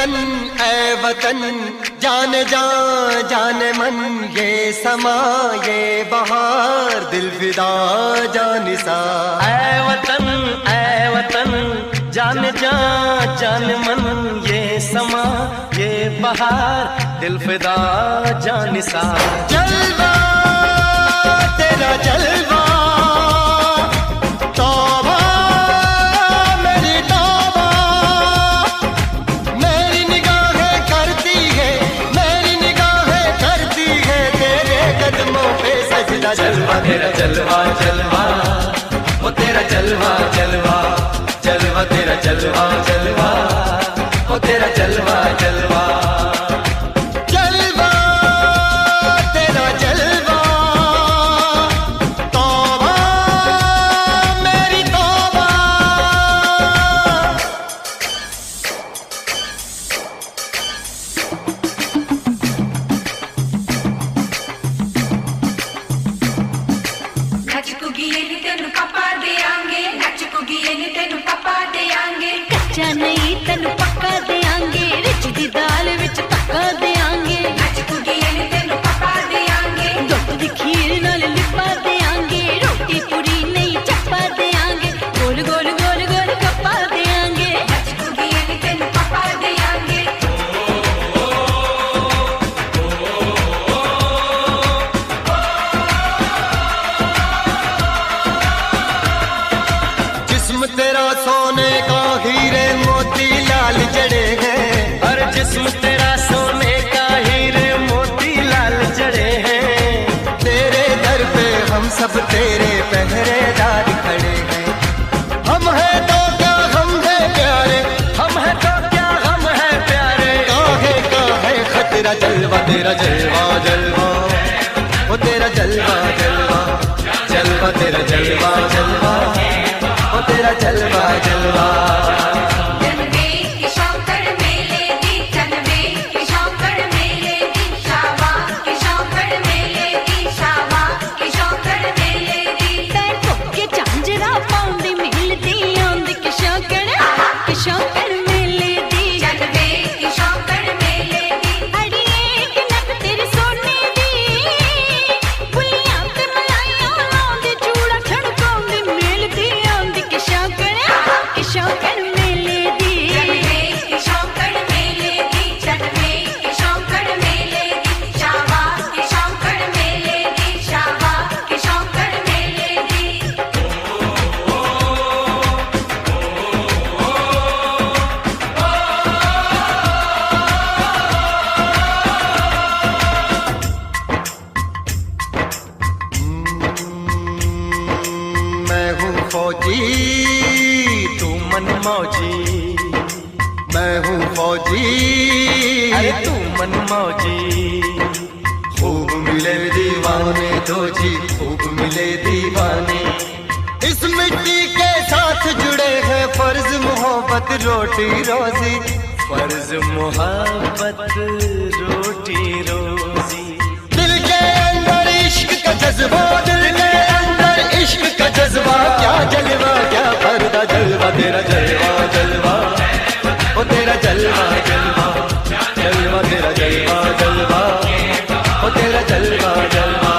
वतन ऐ वतन, जाने जा जाने मन, ये समा ये बहार, दिल फिदा जानिसा। ऐ वतन जाने जा जाने मन, ये समा ये बहार, दिल फिदा जानिसा। जलवा तेरा जलवा, तौबा मेरी तौबा, मेरी निगाहें करती है, मेरी निगाहें करती है तेरे कदमों पे सजदा। जलवा तेरा जलवा जलवा, वो तेरा जलवा जलवा, जलवा तेरा जलवा जलवा, वो तेरा जलवा जलवा। जलवा तेरा जलवा, तौबा मेरी तौबा। तेनु पापा देंगे, तेनु पापा देंगे, कच्चा नहीं तेनु पक्का देंगे, रिच दी दाल विच तक्का देंगे, तेनु पापा देंगे, दुध दी खीर नाल लिपा देंगे, रोटी पूरी नहीं चप्पा देंगे, गोल गोल गोल गोल कप्पा देंगे, तेनु पापा देंगे। जिस्म तेरा सोने का हीरे मोती लाल जड़े हैं, और जिस्म तेरा सोने का हीरे मोती लाल जड़े हैं। तेरे दर पे हम सब तेरे पहरेदार खड़े हैं। हम हैं तो क्या हम है प्यारे, हम है तो क्या हम है प्यारे, काहे का है खतरा। जलवा तेरा जलवा जलवा, वो तेरा जलवा जलवा, जलवा तेरा जलवा जलवा, वो तेरा जलवा जलवा। जनवे की शौकड़ मेले दी, जनवे की शौकड़ मेले दी, शावा की शौकड़ मेले दी, शावा की शौकड़ मेले दी। पैर ठोके झांझरा पाउंदी मिलदी आंदी कि शौकड़ मेले दी, जनवे की शौकड़ मेले दी, अड़िए कि नक तेरी सोने दी, बुलियां ते मलाइयां लाउंदी, चूड़ा छड़काउंदी मिलदी आंदी कि शौकड़ मेले दी। जनवे की शौकड़ मेले दी, जनवे की शौकड़ मेले दी, शावा की शौकड़ मेले दी, शावा की शौकड़ मेले दी। मैं हूँ फौजी, तू मन मौजी, मैं हूँ फौजी, अरे तू मन मौजी। खूब मिले दीवाने दो जी, खूब मिले दीवाने। इस मिट्टी के साथ जुड़े हैं फर्ज मोहब्बत रोटी रोजी, फर्ज मोहब्बत रोटी रोजी। दिल के अंदर इश्क का जज्बा, दिल के अंदर इश्क का जज्बा, क्या जलवा क्या पर्दा। जलवा तेरा जलवा जलवा, वो तेरा जलवा जलवा, जलवा तेरा जलवा जलवा, वो तेरा जलवा जलवा।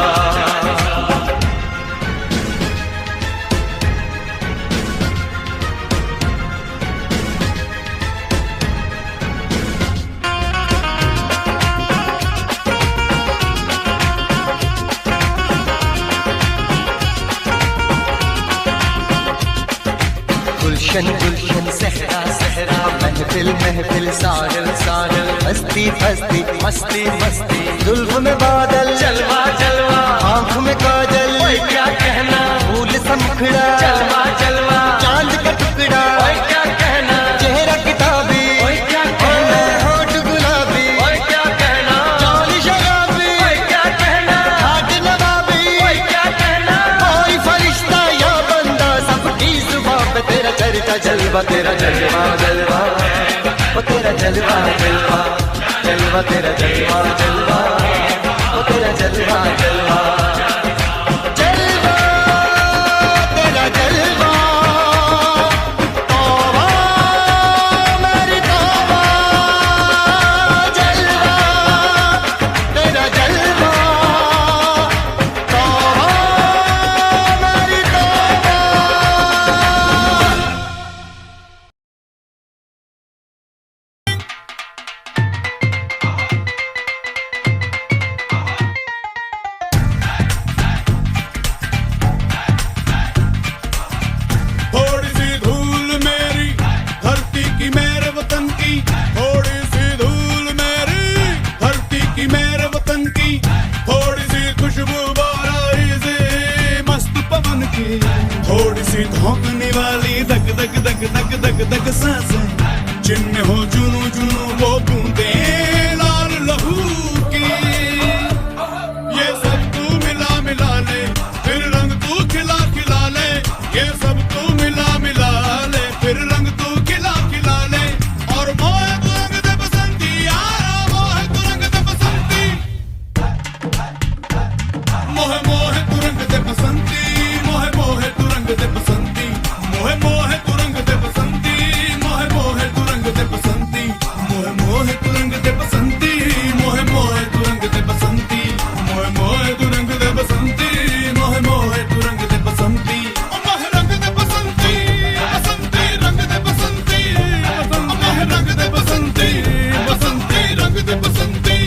गुलशन गुलशन सहरा सहरा, महफिल महफिल साहिल साहिल, हस्ती हस्ती मस्ती मस्ती, जुल्फ में बादल, जलवा जलवा, आँख में काजल, ओए क्या कहना, फूल समखड़ा, जलवा जलवा, चांद का टुकड़ा, ओए क्या कहना, चेहरा किताबी, ओए क्या कहना, होठ गुलाबी, ओए क्या कहना, चाल शराबी, ओए क्या कहना, हाथ नवाबी, ओए क्या कहना, कोई फरिश्ता या बंदा, सबकी जुबान पे तेरा चर्चा। जलवा तेरा जलवा जलवा, वो तेरा जलवा जलवा, जलवा तेरा जलवा जलवा, वो तेरा जलवा जलवा। जलवा तेरा जलवा, तौबा मेरी तौबा। सांसें जिनमें हो जुनू जुनू वो बूंदे लाल लहू की। ये सब तू मिला मिला ले फिर रंग तू खिला खिला ले। ये सब तू मिला मिला ले फिर रंग तू खिला खिला ले। और मोह तू रंग दे बसंती यारा मोह तू रंग दे बसंती। मोह मोह तू रंग दे बसंती। मोह मोह तू रंग दे बसंती। मोह मोह तू रंग दे बसंती। मोह मोह तू रंग दे बसंती। मोह मोह तू रंग दे बसंती। मोह मोह तू रंग दे बसंती। मोह मोह तू रंग दे बसंती। मोह मोह तू रंग दे बसंती। मोह रंग दे बसंती। बसंती रंग दे बसंती। मोह रंग दे बसंती। बसंती रंग दे बसंती।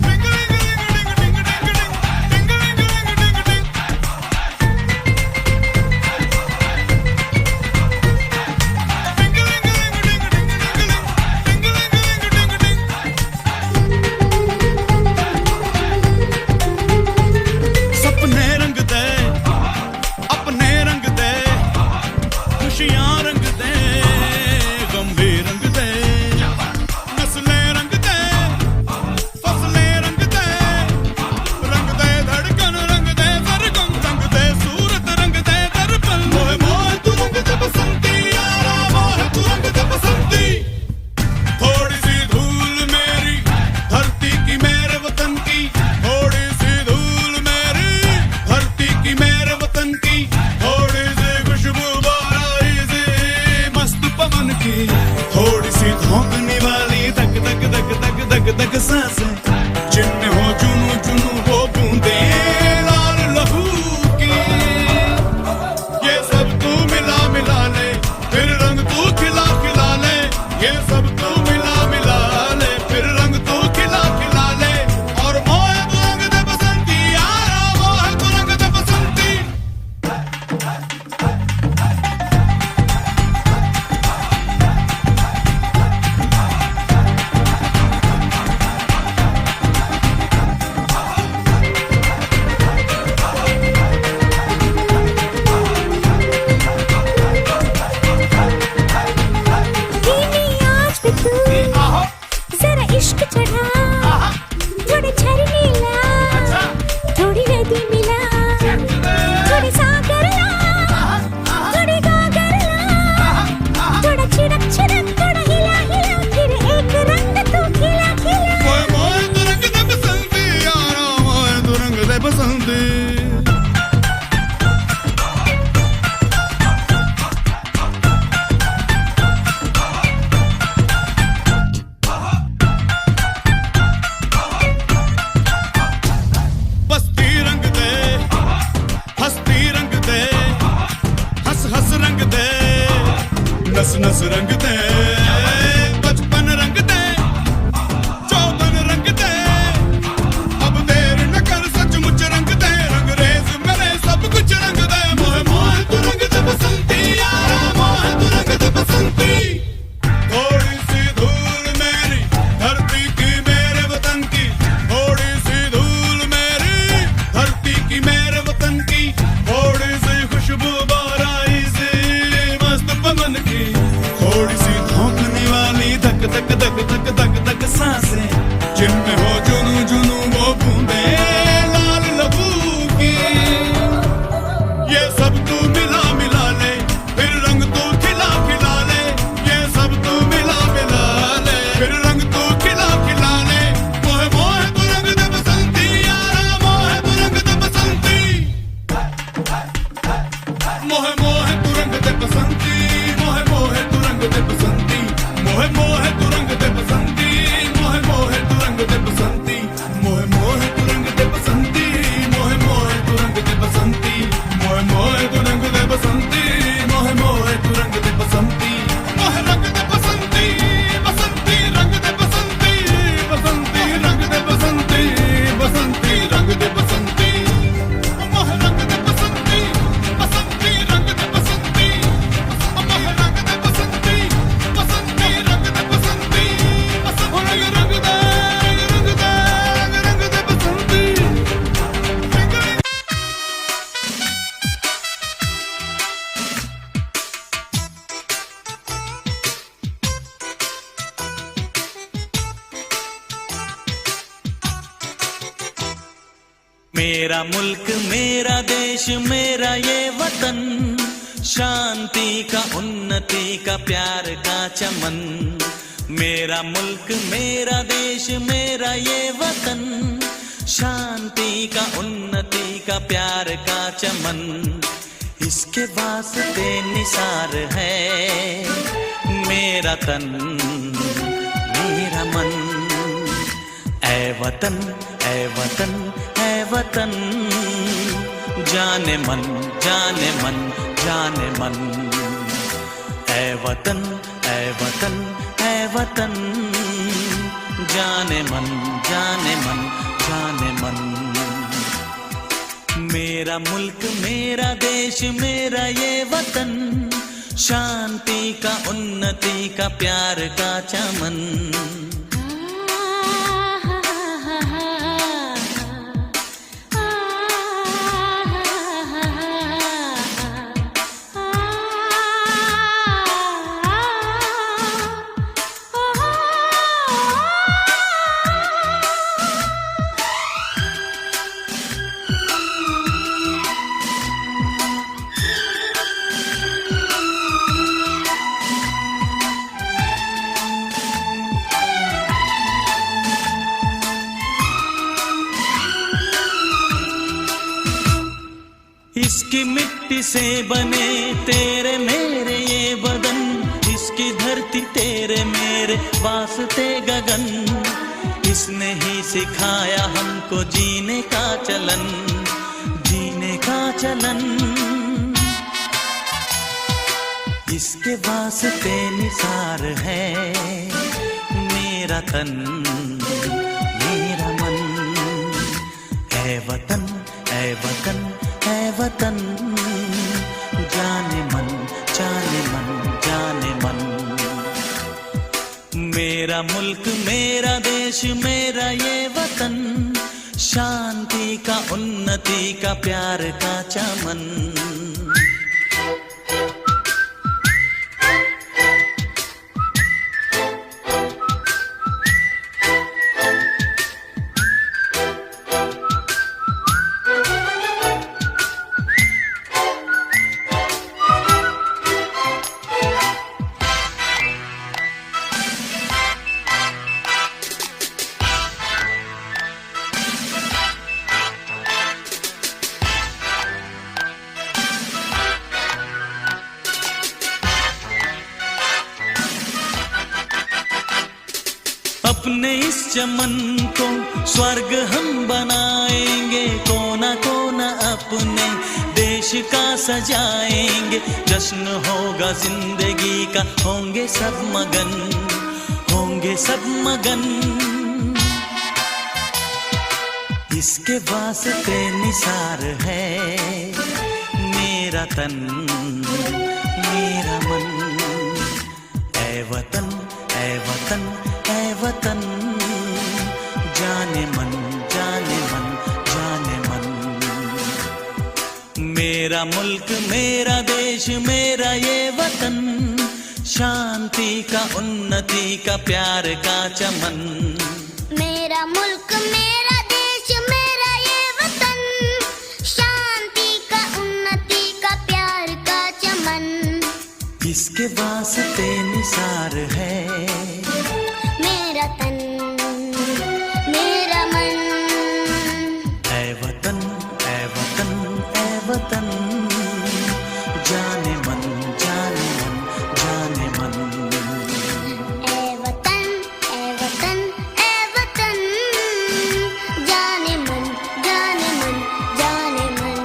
डिंग डिंग डिंग डिंग डिंग डिंग डिंग डिंग डिंग डिंग डिंग। सपने रंग दे अपने रंग दे खुशियां रंग दे गम भी रंग दे। नस्लें रंग दे फसलें रंग दे धड़कन रंग दे सरगम रंग दे सूरत रंग दे दर्पण। मोह मोह तू रंग दे बसंती यारा मोह तू रंग दे बसंती। थोड़ी सी धूल मेरी धरती की मेरे वतन की। थोड़ी सी धूल मेरी धरती की मेरे वतन की। थोड़ी सी खुशबू बाराई से मस्त पवन की। थोड़ी सी धोंकने वाली धक धक धक धक धक धक सांसें जिनमें हो जुनू जुनू वो बूंदे लाल लहू की। ये सब तू मिला मिला ले फिर रंग तू खिला खिला ले। ये सब तू मिला मिला ले फिर रंग तू खिला खिला ले। और मोह तू रंग दे बसंती यारा मोह तू रंग दे बसंती। कीनी आज भी तू जरा इश्क चढ़ा। थोड़े झरने ला थोड़ी नदी मिला। थोड़ी सागर ला थोड़ी गागर ला। थोड़ा छिड़क छिड़क थोड़ा हिला हिला फिर एक रंग तू खिला खिला। मोह मोह तू रंग दे बसंती यारा मोह तू रंग दे बसंती। बस्ती रंग दे हस्ती रंग दे हंस हंस रंग दे नस नस रंग दे बचपन रंग दे चौबन रंग दे। अब देर न कर सचमुच रंग दे रंग रेज मेरे सब कुछ रंग दे। मोह मोह तू रंग दे बसंती यारा मोह तू रंग दे बसंती। थोड़ी सी धूल मेरी धरती की मेरे वतन की। थोड़ी सी धूल मेरी धरती की मेरे वतन की। थोड़ी सी खुशबू बाराई से मस्त पवन की। थोड़ी सी धोंकने वाली धक धक धक धक धक धक सांसें जिनमें हो जुनू जुनू वो बूंदे लाल लहू की। ये सब तू मिला मिला ले फिर रंग तू खिला खिला ले। ये सब तू मिला मिला ले फिर रंग तू खिला खिला ले। मोह मोह तू रंग दे बसंती यारा मोह तू रंग दे बसंती। मोह मोह तू रंग दे बसंती। मोह मोह तू रंग दे बसंती। मोह मोह तू रंग दे बसंती। मेरा मुल्क मेरा देश मेरा ये वतन, शांति का उन्नति का प्यार का चमन। मेरा मुल्क मेरा देश मेरा ये वतन, शांति का उन्नति का प्यार का चमन। इसके वास्ते निसार है मेरा तन मेरा मन। ऐ वतन ऐ वतन ऐ वतन, जाने मन जाने मन जाने मन। ऐ वतन ऐ वतन ऐ वतन, जाने मन जाने मन जाने मन। मेरा मुल्क मेरा देश मेरा ये वतन, शांति का उन्नति का प्यार का चमन। इसकी मिट्टी से बने तेरे मेरे ये बदन, इसकी धरती तेरे मेरे वास्ते गगन। इसने ही सिखाया हमको जीने का चलन, जीने का चलन। इसके वास्ते निसार है मेरा तन मेरा मन। ऐ वतन ऐ वतन ऐ वतन, जाने मन जाने मन जाने मन। मेरा मुल्क मेरा देश मेरा ये वतन, शांति का उन्नति का प्यार का चमन। अपने इस चमन को स्वर्ग हम बनाएंगे, कोना कोना अपने देश का सजाएंगे। जश्न होगा जिंदगी का, होंगे सब मगन होंगे सब मगन। इसके वास्ते निसार है मेरा तन मेरा मन। ऐ वतन ऐ वतन ऐ वतन, जाने मन जाने मन जाने मन। मेरा मुल्क मेरा देश मेरा ये वतन, शांति का उन्नति का प्यार का चमन। मेरा मुल्क मेरा देश मेरा ये वतन, शांति का उन्नति का प्यार का चमन। इसके वास्ते निसार है मेरा तन मेरा मन। ऐ वतन ऐ वतन ऐ वतन, जाने मन जाने मन जाने मन। ऐ वतन ऐ वतन ऐ वतन, जाने मन जाने मन जाने मन।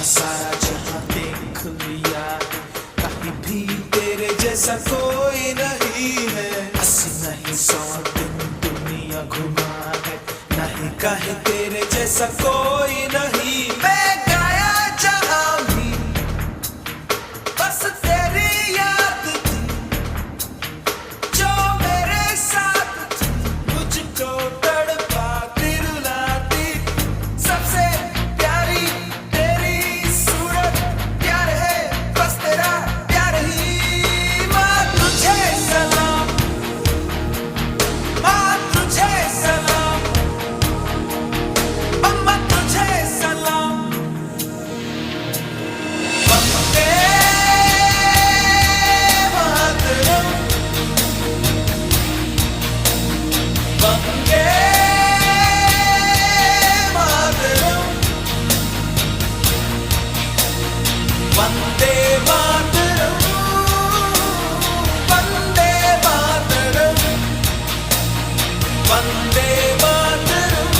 सारा जहां देख लिया, कहीं भी तेरे जैसा कोई नहीं है। 80 नहीं 100 दिन दुनिया घुमा है, नहीं कहीं तेरे जैसा कोई नहीं। मैं गाया जहां भी बस तेरी याद अम्मा तुझे सलाम। वंदे मातरम, वंदे मातरम, वंदे मातरम, वंदे मातरम, वंदे मातरम,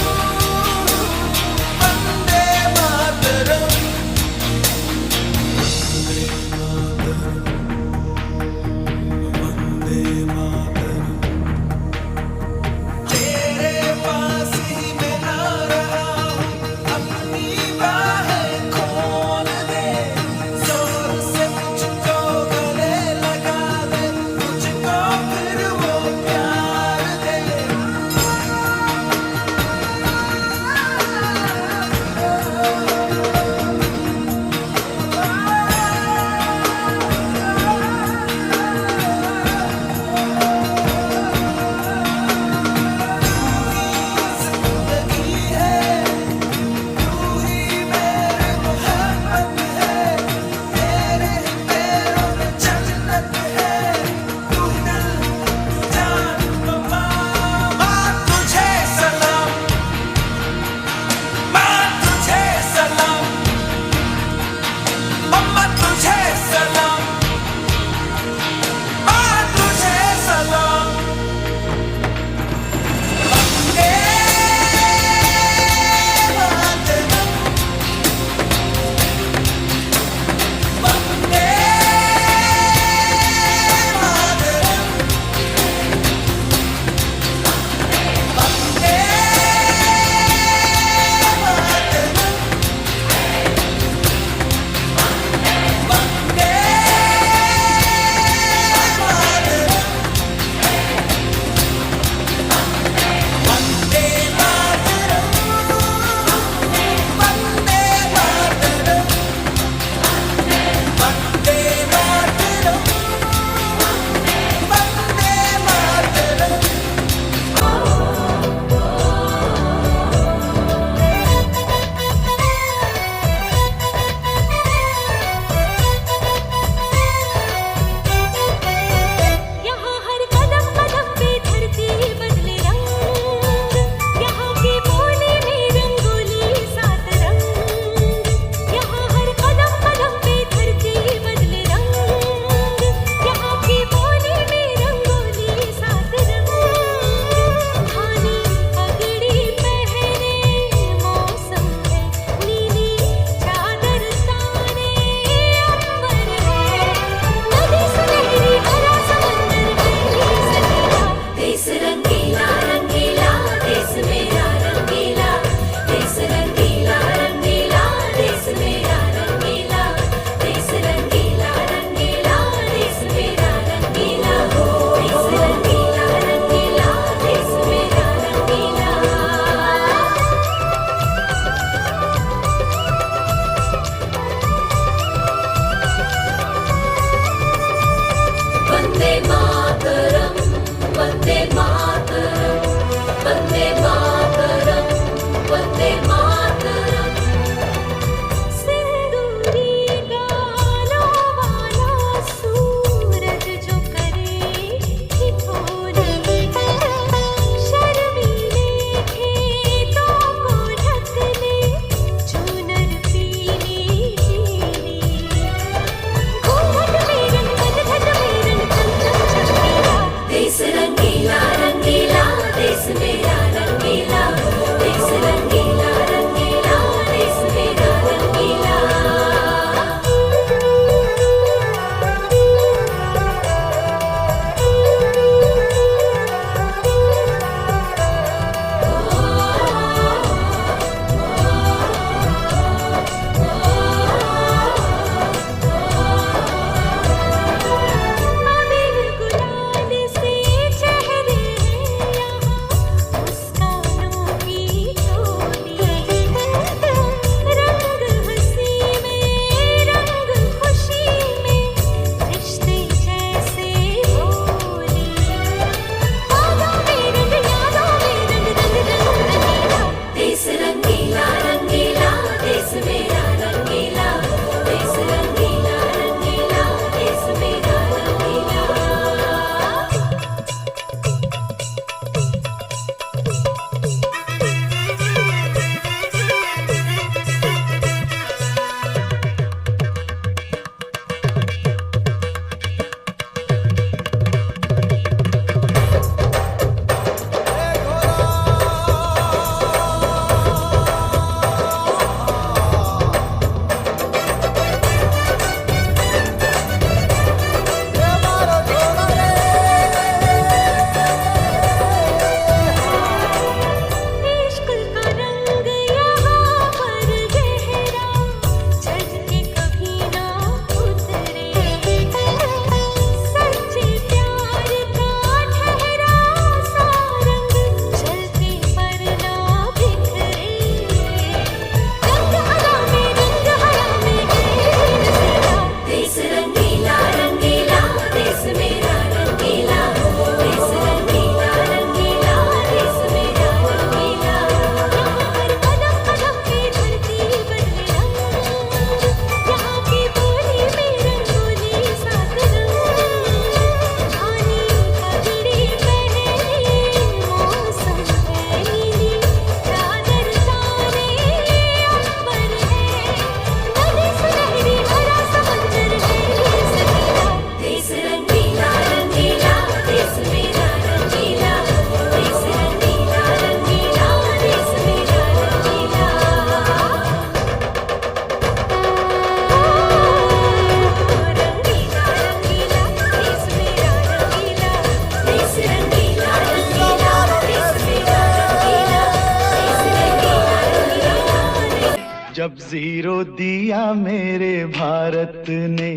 जब जीरो दिया मेरे भारत ने,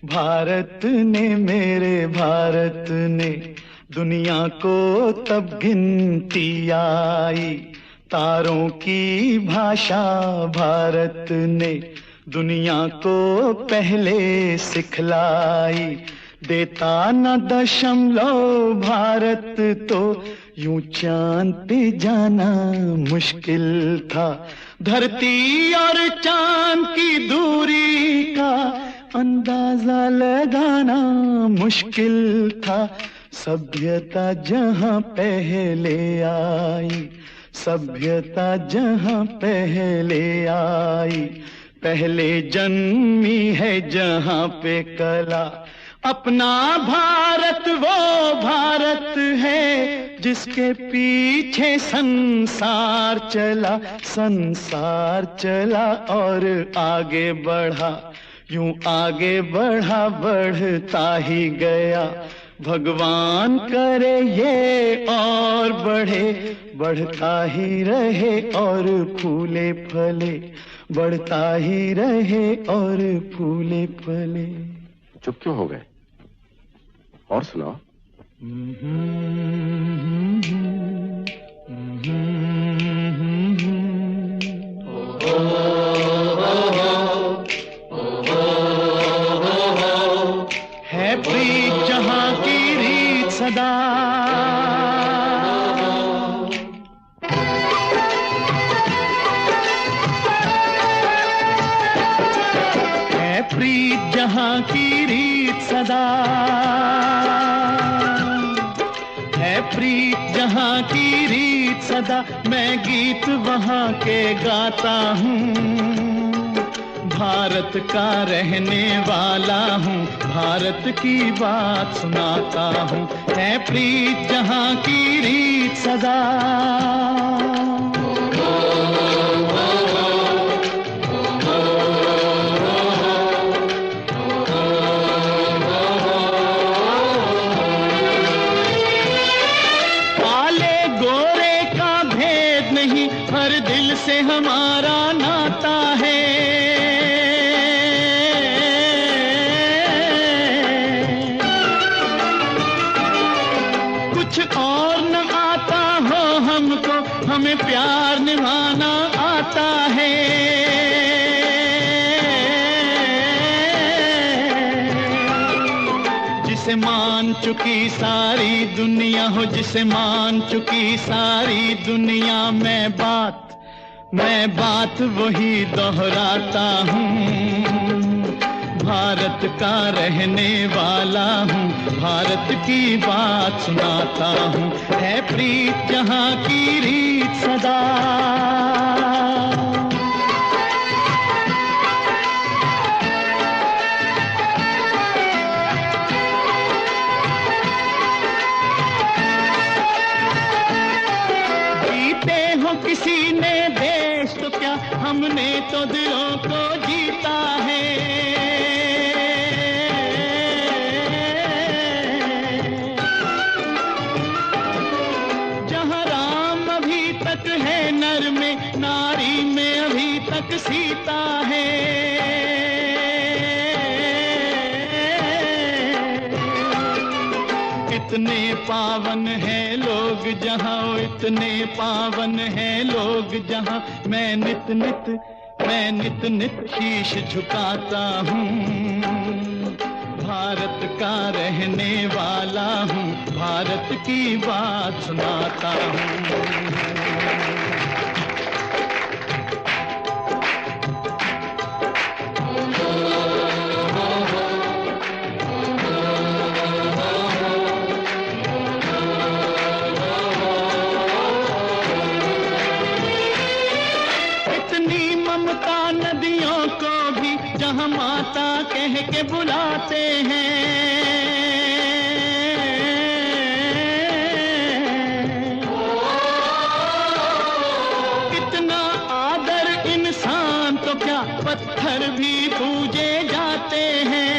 भारत ने मेरे भारत ने, दुनिया को तब गिनती आई। तारों की भाषा भारत ने दुनिया को पहले सिखलाई। देता न दशमलव भारत तो यूं चांद पे जाना मुश्किल था। धरती और चांद की दूरी का अंदाजा लगाना मुश्किल था। सभ्यता जहां पहले आई, सभ्यता जहां पहले आई, पहले जन्मी है जहां पे कला। अपना भारत वो भारत है जिसके पीछे संसार चला, संसार चला और आगे बढ़ा। यूं आगे बढ़ा, बढ़ता ही गया। भगवान करे ये और बढ़े, बढ़ता ही रहे और फूले फले, बढ़ता ही रहे और फूले फले। चुप क्यों हो गए? और सुनाओ। है प्रीत जहां की रीत सदा, है प्रीत जहां की रीत सदा, है प्रीत जहां की रीत सदा। मैं गीत वहां के गाता हूँ, भारत का रहने वाला हूँ, भारत की बात सुनाता हूँ। है प्रीत जहां की रीत सदा। काले गोरे का भेद नहीं, हर दिल से हमारा नाता है। कुछ और न आता हो हमको, हमें प्यार निभाना आता है। जिसे मान चुकी सारी दुनिया हो, जिसे मान चुकी सारी दुनिया, मैं बात वही दोहराता हूँ। भारत का रहने वाला हूँ, भारत की बात सुनाता हूँ। है प्रीत जहां की रीत सदा। जीते हो किसी ने देश तो क्या, हमने तो दिलों को जीता है। है नर में, नारी में अभी तक सीता है। इतने पावन है लोग जहां, इतने पावन है लोग जहां, मैं नित नित शीश झुकाता हूँ। भारत का रहने वाला हूँ, भारत की बात सुनाता हूँ। नदियों को भी जहां माता कह के बुलाते हैं। कितना आदर इंसान तो क्या, पत्थर भी पूजे जाते हैं।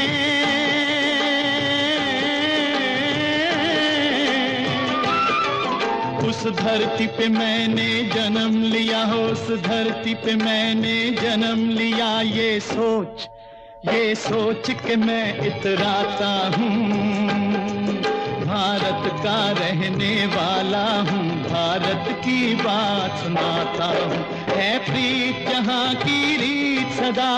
उस उस धरती पे मैंने जन्म लिया, उस धरती पे मैंने जन्म लिया। ये सोच के मैं इतराता हूँ, भारत का रहने वाला हूँ, भारत की बात सुनाता हूँ। है प्रीत जहाँ की रीत सदा,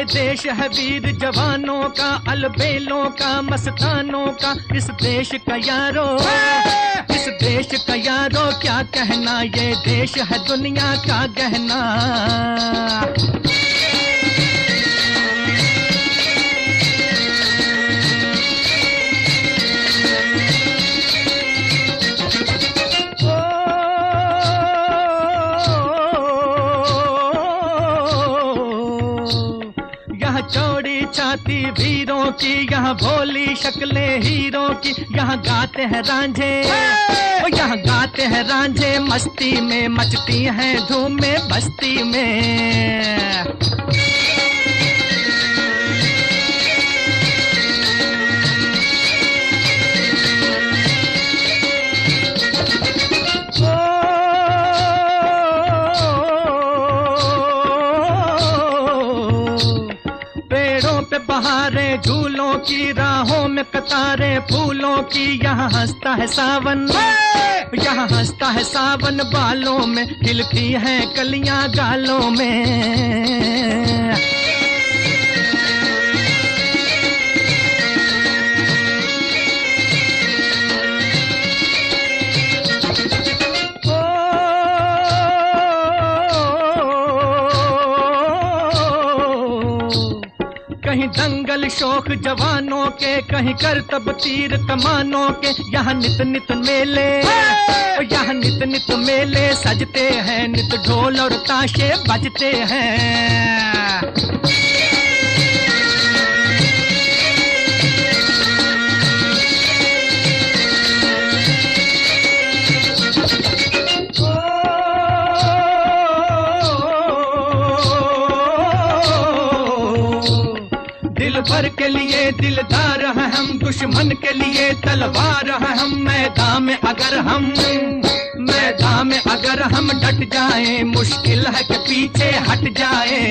देश है वीर जवानों का, अलबेलों का, मस्तानों का। इस देश का यारो, इस देश का यारो क्या कहना, ये देश है दुनिया का गहना। चौड़ी छाती वीरों की, यहाँ भोली शक्लें हीरों की। यहाँ गाते हैं रांझे, यहाँ गाते हैं रांझे, मस्ती में मचती हैं धूमें बस्ती में। बहारें झूलों की, राहों में कतारें फूलों की। यहाँ हंसता है सावन, यहाँ हंसता है सावन, बालों में खिलती हैं कलियां गालों में। कहीं दंगल शौक जवानों के, कहीं करतब तीर कमानों के। यहाँ नित नित मेले, यहाँ नित नित मेले सजते हैं, नित ढोल और ताशे बजते हैं। भर के लिए दिलदार हैं हम, दुश्मन के लिए तलवार हैं हम। मैदान में अगर हम डट जाएं, मुश्किल है कि पीछे हट जाएं।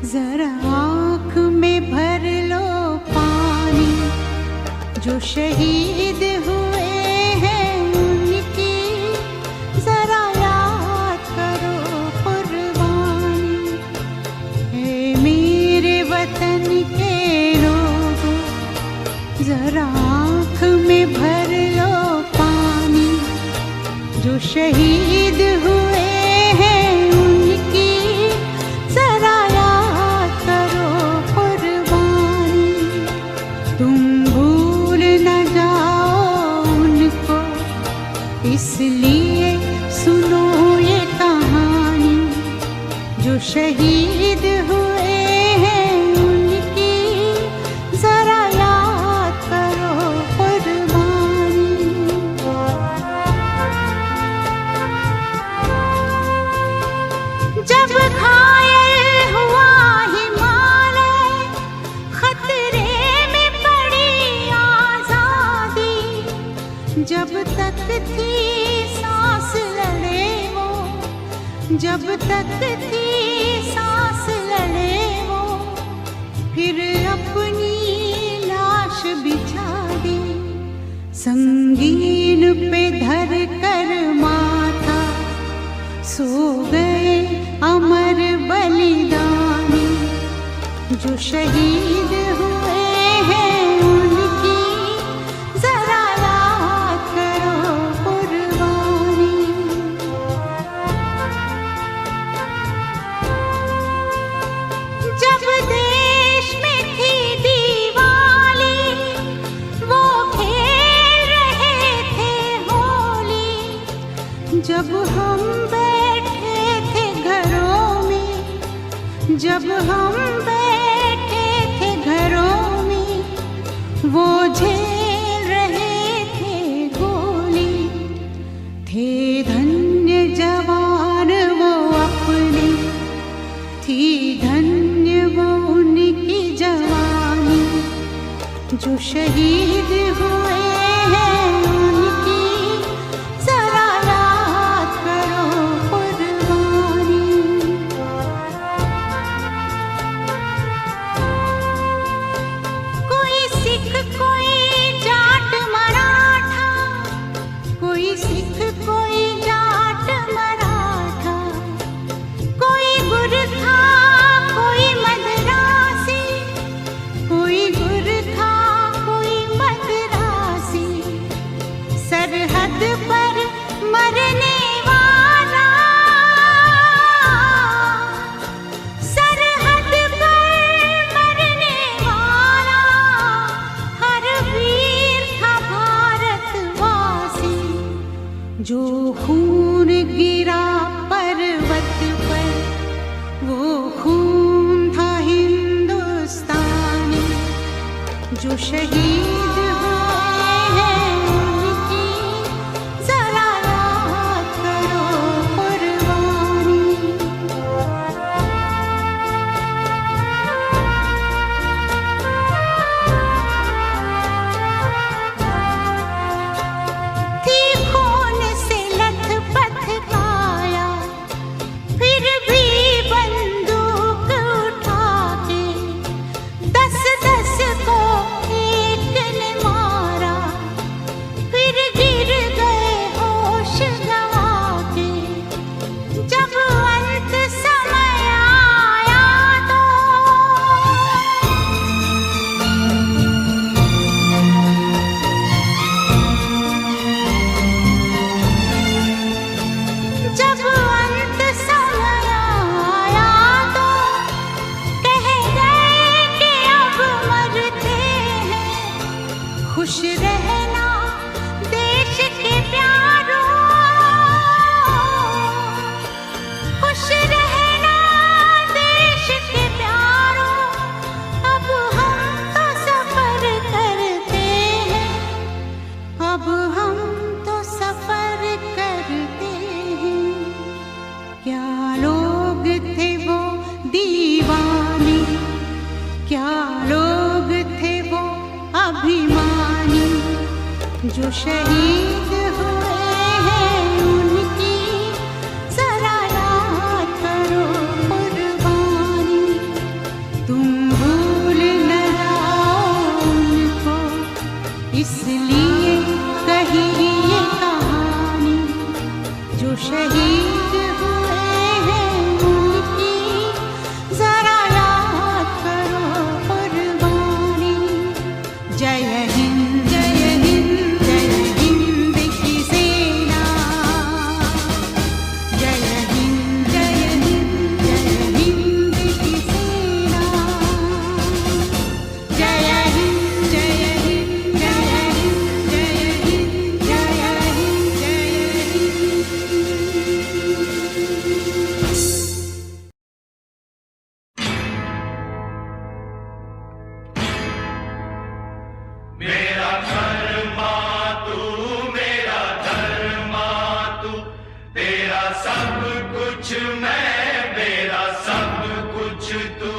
जरा आँख में भर लो पानी। शहीद हुए हैं उनकी जरा याद करो कुर्बानी। है मेरे वतन के लोगों जरा आँख में भर लो पानी। जो शहीद हुए हैं उनकी जरा याद करो कुर्बानी। तुम भूल न जाओ उनको इसलिए सुनो ये कहानी। जो शहीद हुए हैं उनकी जरा याद करो कुर्बानी। जब घायल हुआ हिमालय खतरे में पड़ी आजादी। जब तक थी सांस लड़े वो, जब तक थी सांस लड़े वो, फिर अपनी लाश बिछा दी। संगीन पे धर कर माथा सो गए अमर बलिदानी। जो शहीद हुए हैं उनकी जरा याद करो कुर्बानी। जब देश में थी दिवाली वो खेल रहे थे होली। जब हम बैठे थे घरों में, जब हम बैठे थे घरों में, वो झेल रहे थे गोली। थे धन्य जवान वो अपने, थी धन्य वो उनकी जवानी। जो शहीद हुए हैं उनकी जरा याद करो कुर्बानी। कोई सिख कोई जाट मराठा, कोई सिख कोई जाट मराठा, कोई गुरखा कोई मद्रासी, कोई गुरखा कोई मद्रासी। सरहद पर मरने वाला, सरहद पर मरने वाला हर वीर था भारतवासी। जो खून गिरा पर्वत पर वो खून था हिंदुस्तानी। जो शहीद हुए हैं उनकी जरा याद करो कुर्बानी। थी खून से लथपथ काया, फिर भी बंदूक उठा के 10-10 को एक ने मारा। फिर गिर गए होश गंवा के। जब अंत समय आया तो जब अंत समय आया तो कह गए कि अब मरते हैं। खुश रहना देश के प्यारों, खुश रहना देश के प्यारों। अब हम तो सफर करते हैं, अब हम तो सफर करते हैं। क्या लोग थे वो दीवाने, क्या लोग थे वो अभिमानी। जो शहीद हुए हैं उनकी जरा याद करो कुर्बानी। तुम भूल न जाओ उनको इस मैं मेरा सब कुछ तू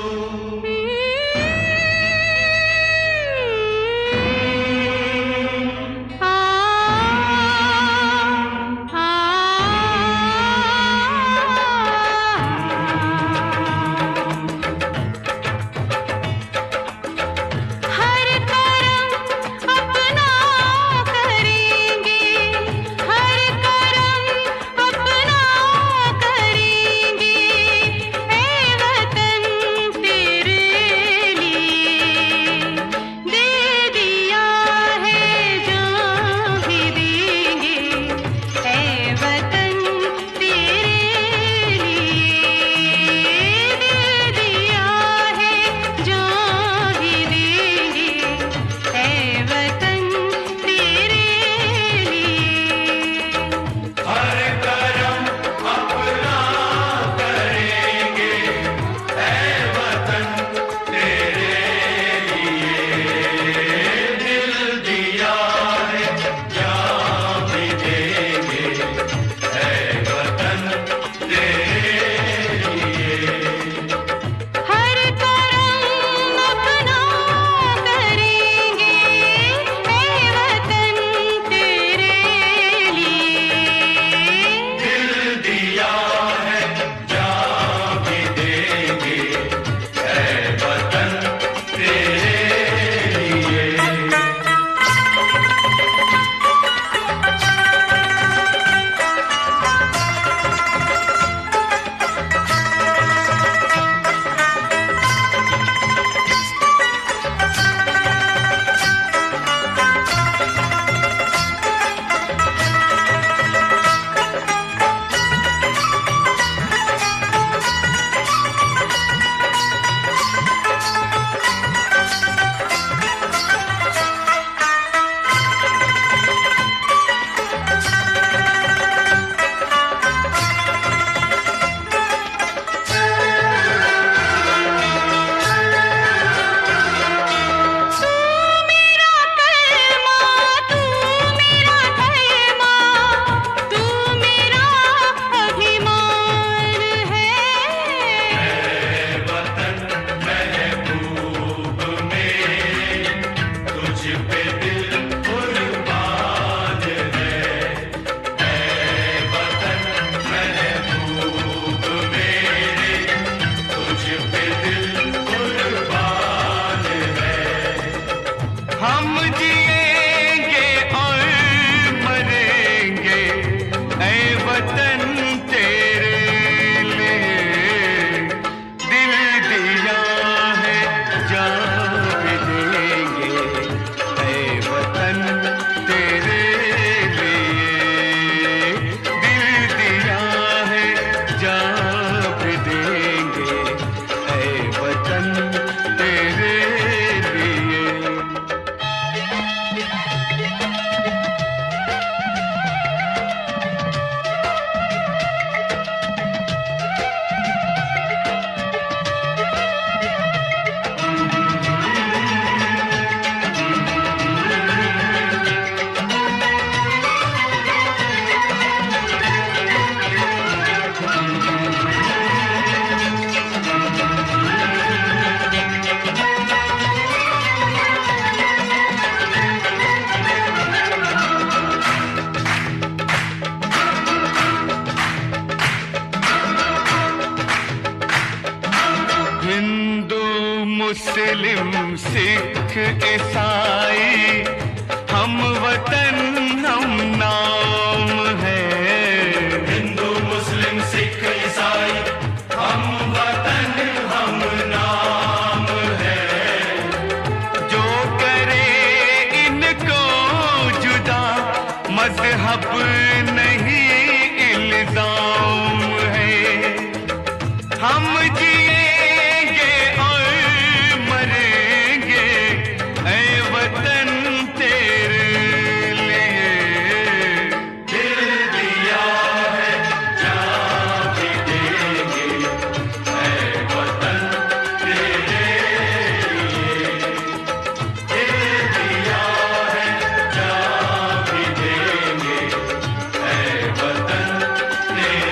मुस्लिम सिख ईसाई हम वतन हम नाम है। हिंदू मुस्लिम सिख ईसाई हम वतन हम नाम है। जो करे इनको जुदा मजहब नहीं इल्जाम है। हम जिएंगे और मरेंगे ऐ वतन तेरे लिए। दिल दिया है जान भी देंगे ऐ वतन तेरे लिए। दिल दिया है जान भी देंगे ऐ वतन तेरे लिए।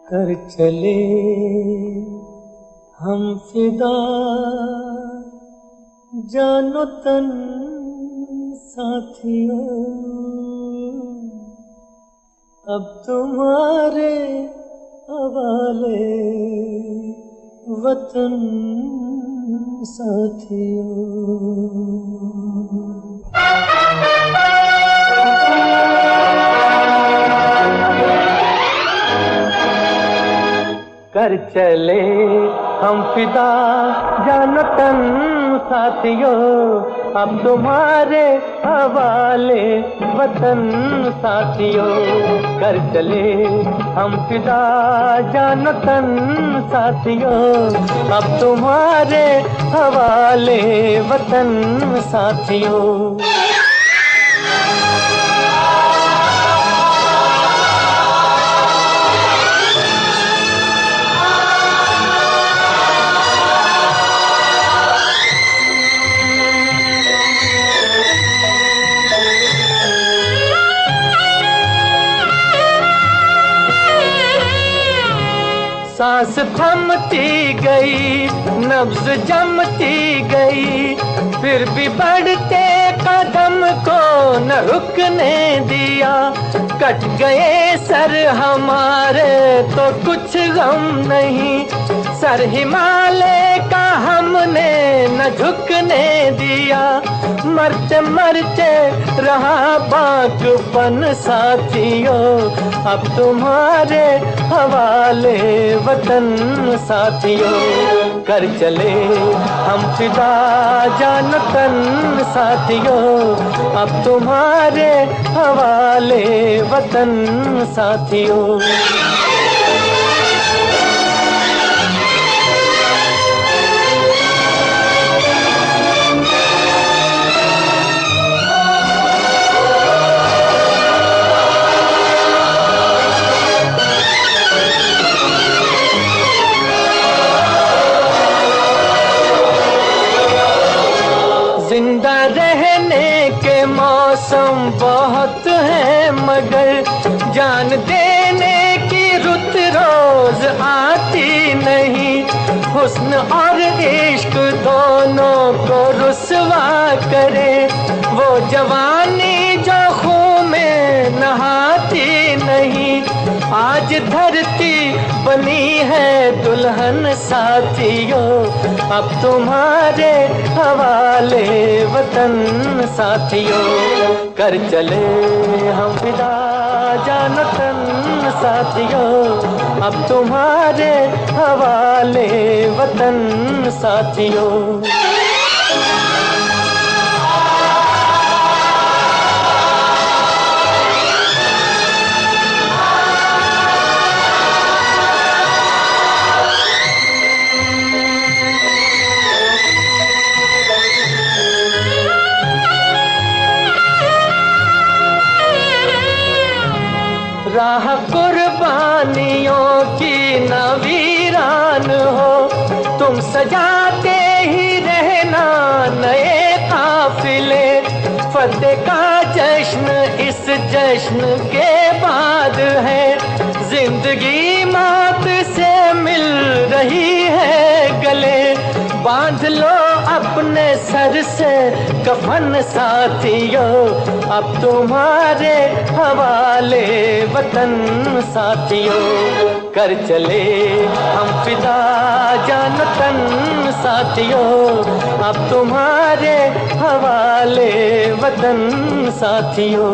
कर चले हम फिदा जानो तन साथियों, अब तुम्हारे हवाले वतन साथियों। कर चले हम फिदा जानो तन साथियों, अब तुम्हारे हवाले वतन साथियों। कर चले हम फिदा जानो तन साथियों, अब तुम्हारे हवाले वतन साथियों। सांस थमती गई, नब्ज जमती गई, फिर भी बढ़ते कदम को न रुकने दिया। कट गए सर हमारे तो कुछ गम नहीं, सर हिमालय का हमने न झुकने दिया। मरते मरते रहा बाकपन साथियों, अब तुम्हारे हवाले वतन साथियों। कर चले हम फिदा जानो तन साथियों, अब तुम्हारे हवाले वतन साथियों। जिंदा रहने के मौसम बहुत है, मगर जान देने की रुत रोज आती नहीं। हुस्न और इश्क दोनों को रुसवा करे, वो जवानी जो खून में नहाती नहीं। आज धरती बनी है दुल्हन साथियों, अब तुम्हारे हवाले वतन साथियों। कर चले हम फिदा जानो तन साथियों, अब तुम्हारे हवाले वतन साथियों। राह कुर्बानियों की न वीरान हो, तुम सजाते ही रहना नए काफिले। फतेह का जश्न इस जश्न के बाद है, जिंदगी मौत से मिल रही है गले। बांध लो अपने सर से कफन साथियों, अब तुम्हारे हवाले वतन साथियों। कर चले हम फिदा जानो तन साथियों, अब तुम्हारे हवाले वतन साथियों।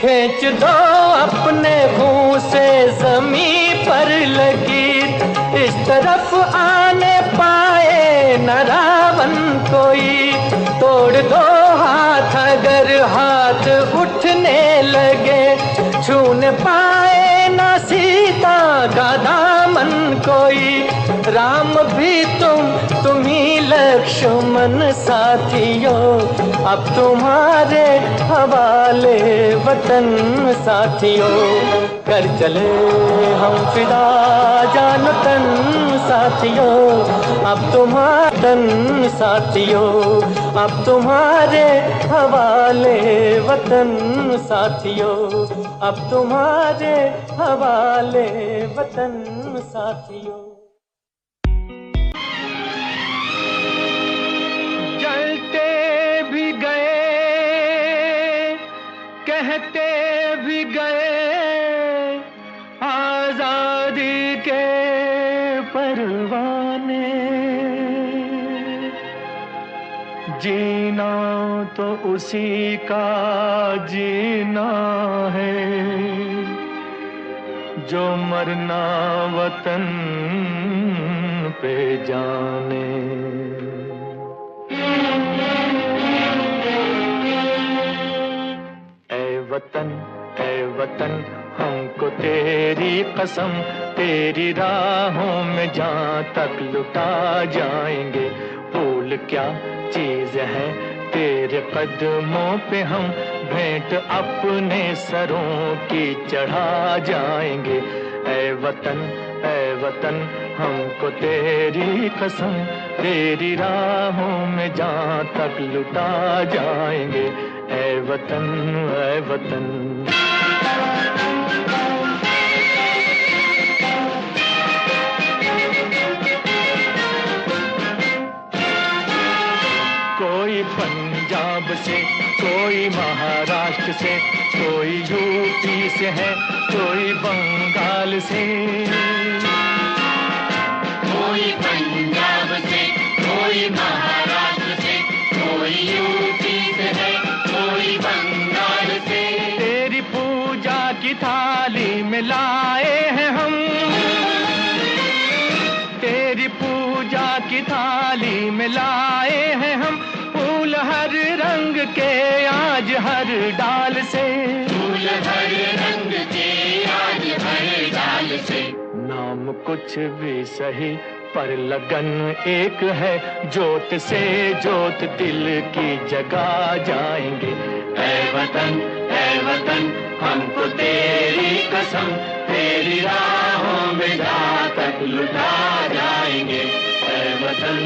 खींच दो अपने मुंह से जमीन पर लगी, इस तरफ आने पाए न रावण कोई। तोड़ दो हाथ अगर हाथ उठने लगे, छूने पाए न सीता का दामन कोई। राम भी तुम ही लक्ष्मण साथियों, अब तुम्हारे हवाले वतन साथियों। कर चले हम फिदा जान तन साथियों, अब तुम्हारे तन साथियों, अब तुम्हारे हवाले वतन साथियों, अब तुम्हारे हवाले वतन साथियों। जलते भी गए, कहते भी गए, आजादी के परवाने। जीना तो उसी का जीना है, जो मरना वतन पे जाने। ऐ वतन हमको तेरी कसम, तेरी राहों में जहाँ तक लुटा जाएंगे। फूल क्या चीज है तेरे कदमों पे, हम भेंट अपने सरों की चढ़ा जाएंगे। ऐ वतन हमको तेरी कसम, तेरी राहों में जहाँ तक लुटा जाएंगे। ऐ वतन कोई पंजाब से, कोई महाराष्ट्र से, कोई यूपी से है, कोई बंगाल से। कोई पंजाब से, कोई महाराष्ट्र से, कोई यूपी से है, कोई बंगाल से। तेरी पूजा की थाली में लाए हैं हम, तेरी पूजा की थाली में लाए हैं हम। फूल हर रंग के आज हर डाल से, फूल हर रंग के आज हर डाल से। नाम कुछ भी सही पर लगन एक है, जोत से जोत दिल की जगा जाएंगे। ऐ वतन हमको तेरी कसम, तेरी राहों में जहाँ तक लुटा जाएंगे। ऐ वतन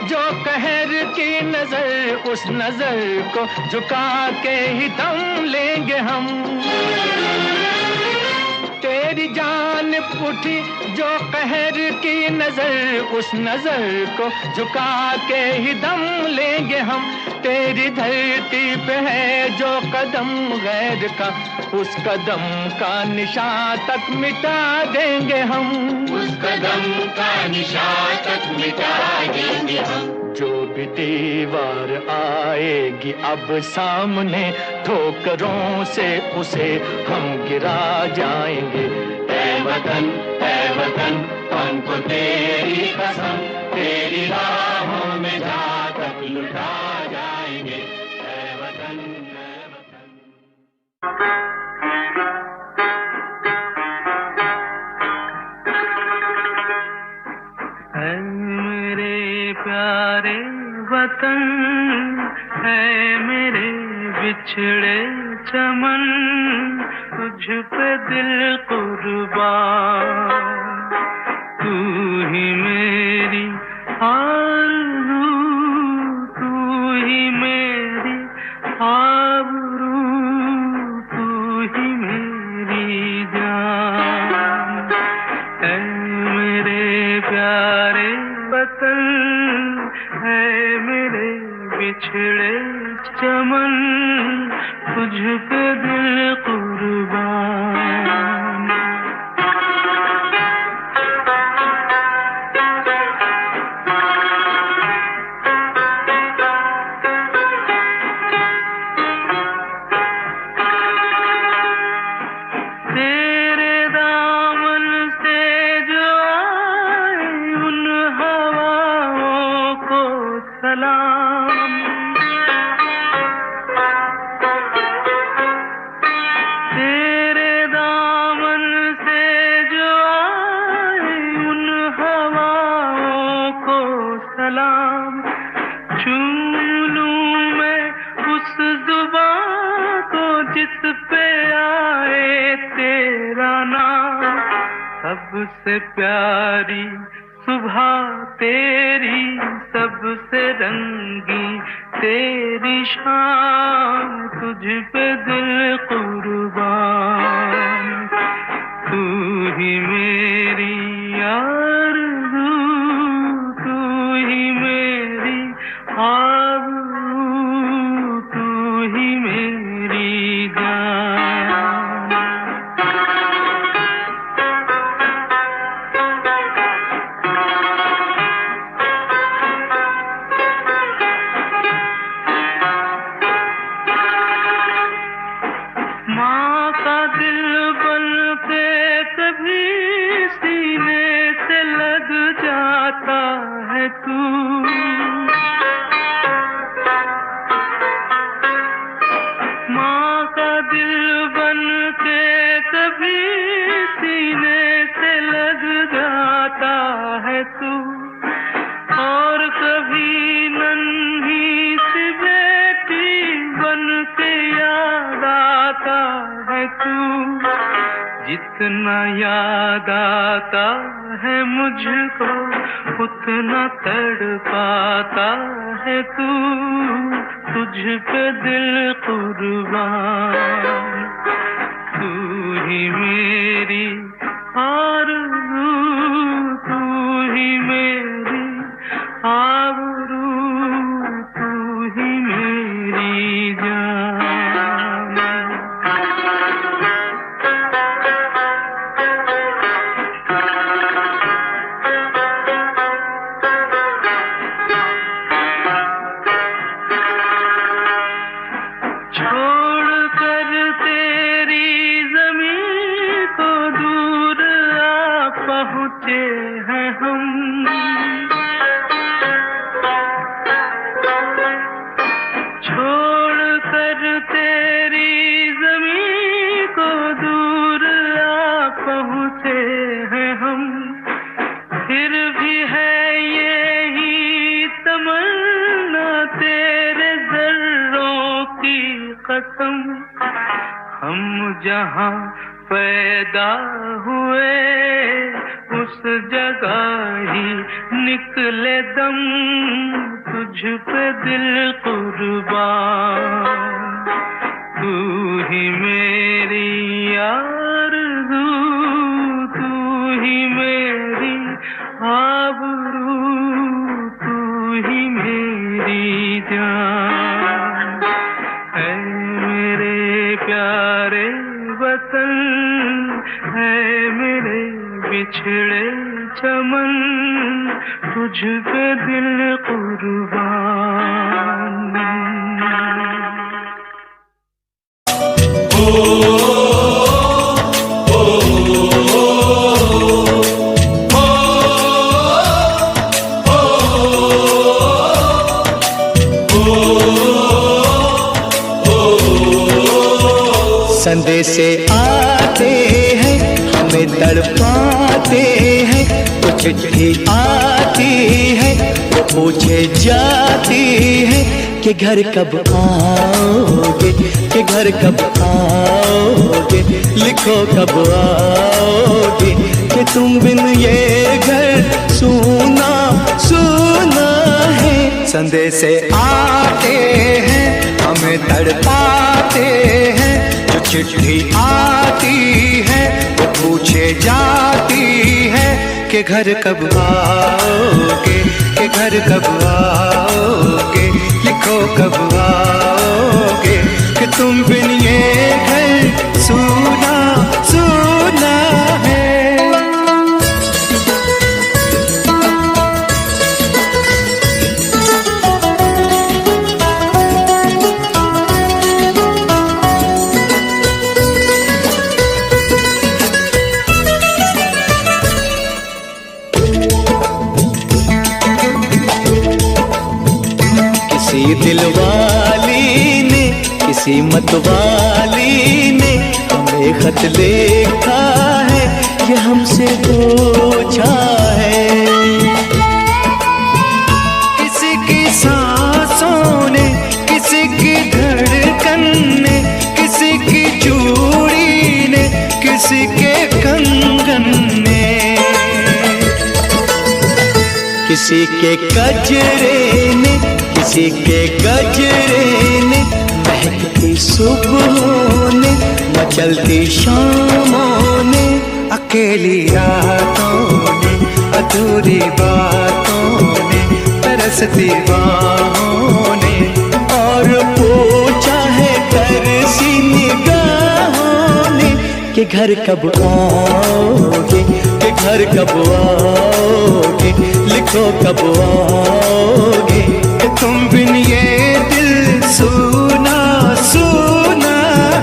जो कहर की नजर, उस नजर को झुका के ही दम लेंगे हम। तेरी जान उठी जो कहर की नजर, उस नजर को झुका के ही दम लेंगे हम। तेरी धरती पे है जो कदम गैर का, उस कदम का निशान तक मिटा देंगे हम। उस कदम का निशान तक मिटा देंगे हम। जो भी दीवार आएगी अब सामने, ठोकरों से उसे हम गिरा जाएंगे। ऐ वतन हमको तेरी कसम, तेरी राहों में जहाँ तक लुटा जाएंगे। ऐ वतन मेरे प्यारे वतन, है मेरे बिछड़े चमन, तुझ पे दिल कुर्बान। तू ही मेरी आरज़ू, तू ही मेरी आबरू, तू ही मेरी जान। ऐ मेरे प्यारे वतन, है मेरे बिछड़े चमन, तुझ पे दिल कुर्बान। सबसे प्यारी सुबह तेरी, सबसे रंगी तेरी शान, तुझ पे दिल कुर्बान। तू ही मेरी आरज़ू, तू ही मेरी आबरू, तू ही मेरी जान। माँ का दिल बन के कभी सीने से लग जाता है तू, माँ का दिल बन के कभी सीने से लग जाता है तू, और कभी नन्ही सी बेटी बन के याद आता है तू। जितना याद आता है मुझको उतना तड़पाता है तू, तुझ पे दिल कुर्बान। तू ही मेरी आरज़ू, तू ही मेरी आबरू, तू ही मेरी जान। छोड़ कर तेरी ज़मीं को दूर आ पहुँचे हैं हम, छोड़ कर तेरी ज़मीं को दूर आ पहुँचे हैं हम। फिर भी है यही तमन्ना तेरे ज़र्रों की कसम, हम जहाँ पैदा हुए उस जगह ही निकले दम, तुझ पे दिल कुर्बान। तू ही मेरी आरज़ू, तू ही मेरी आबरू, तू ही मेरी जान। है मेरे प्यारे वतन, है मेरे बिछड़े चमन, तुझ पे दिल कुर्बान। संदेशे आते हैं हमें तड़पाते हैं, तो चिट्ठी आती है वो पूछे जाती है कि घर कब आओगे, कि घर कब आओगे, लिखो कब आओगे, कि तुम बिन ये घर सूना सूना है। संदेशे आते हैं हमें तड़पाते हैं, जो चिट्ठी आती है वो पूछे जाती है कि घर कब आओगे, कि घर कब आओगे, लिखो कब आओगे, कि तुम बिन ये घर सूना सूना है। किसी दिलवाली ने, किसी मतवाली ने हमें खत लिखा है, ये हमसे पूछा है। किसी की सांसों ने, किसी की धड़कन ने, किसी की चूड़ी ने, किसी के कंगन ने किसी के गजरे ने, किसी के गजरे ने, महकती सुबहों ने, मचलती शामों ने, अकेली रातों ने, अधूरी बातों ने, तरसती बाहों ने, और पूछा है तरसी निगाहों ने कि घर कब आओगे, कि घर कब आओगे, लिखो कब आओगे, कि तुम बिन ये दिल सुना सुना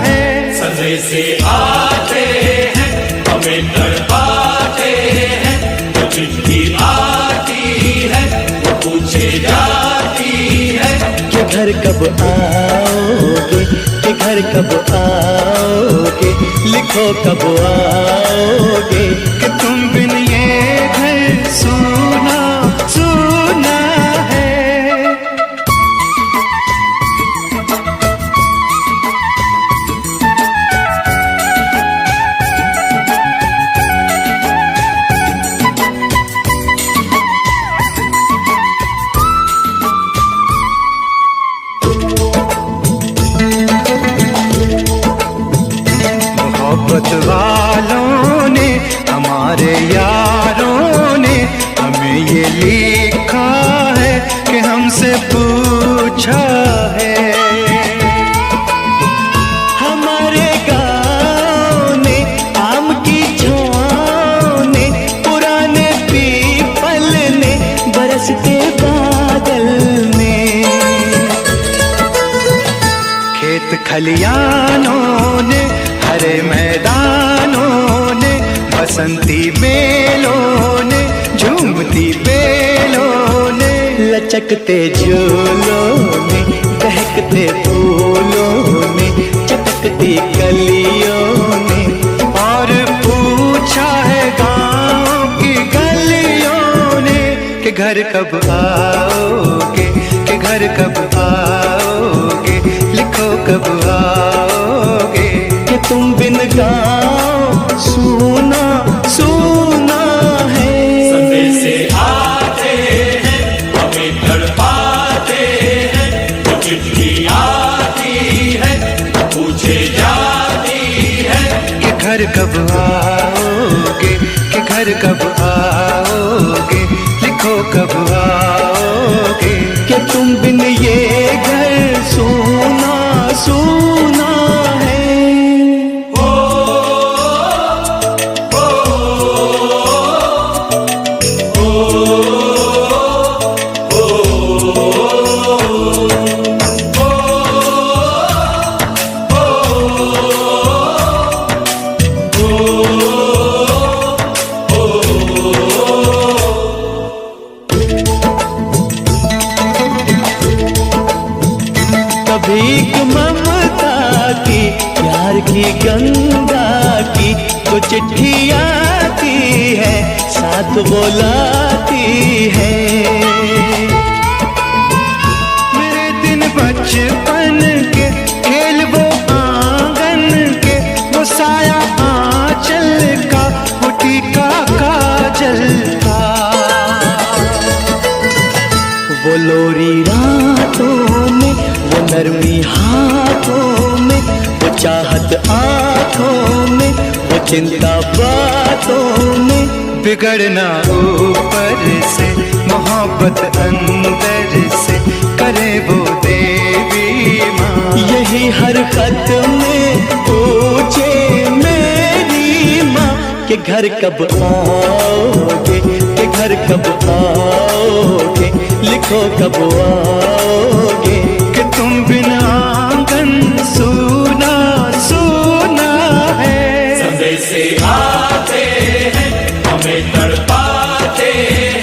है। सजे से आते हैं हमें तड़पाते हैं, वो चिट्ठी आती है वो पूछे जाती है कि घर कब आओगे, कि घर कब आओगे, लिखो कब आओगे, कि तुम बिन ये घर सुना सुना है। मोहब्बत वालों ने, हमारे यारों ने हमें ये लिखा है कि हमसे पूछा है। हमारे गाँव ने, आम की छाँव ने, पुराने पीपल ने, बरसते बादल ने, खेत खलियानों ने, हरे मैदानों ने, बसंती बेलों ने, झूमती बेलों ने, लचकते झूलों ने, बहकते फूलों ने, चटकती कलियों ने, और पूछा है गाँव की गलियों ने कि घर कब आओगे, कि घर कब आओगे, लिखो कब आओगे, कि तुम बिन गाँव सुना सुना है। सजे से आते हैं हमें तड़पाते हैं, वो चिट्ठी आती है वो पूछे जाती है कि घर कब आओगे, कि घर कब आओगे, लिखो कब आओगे, कि तुम बिन ये घर सुना सुना है। भीख ममता की, प्यार की गंगा की, तो चिट्ठी आती है साथ बुलाती है। मेरे दिन बचपन के खेल वो आंगन के, वो साया आंचल का, वो टीका काजल का, वो लोरी रातों में, वो नरमी हाथों में, वो चाहत आँखों में, वो चिंता बातों में, बिगड़ना ऊपर से, मोहब्बत अंदर से, करे वो देवी माँ। यही हर खत में पूछे मेरी माँ कि घर कब आओगे, कि घर कब आओगे, लिखो कब आओगे, कि तुम बिना आंगन सुना सुना है। सजे से आते हैं हमें तड़पाते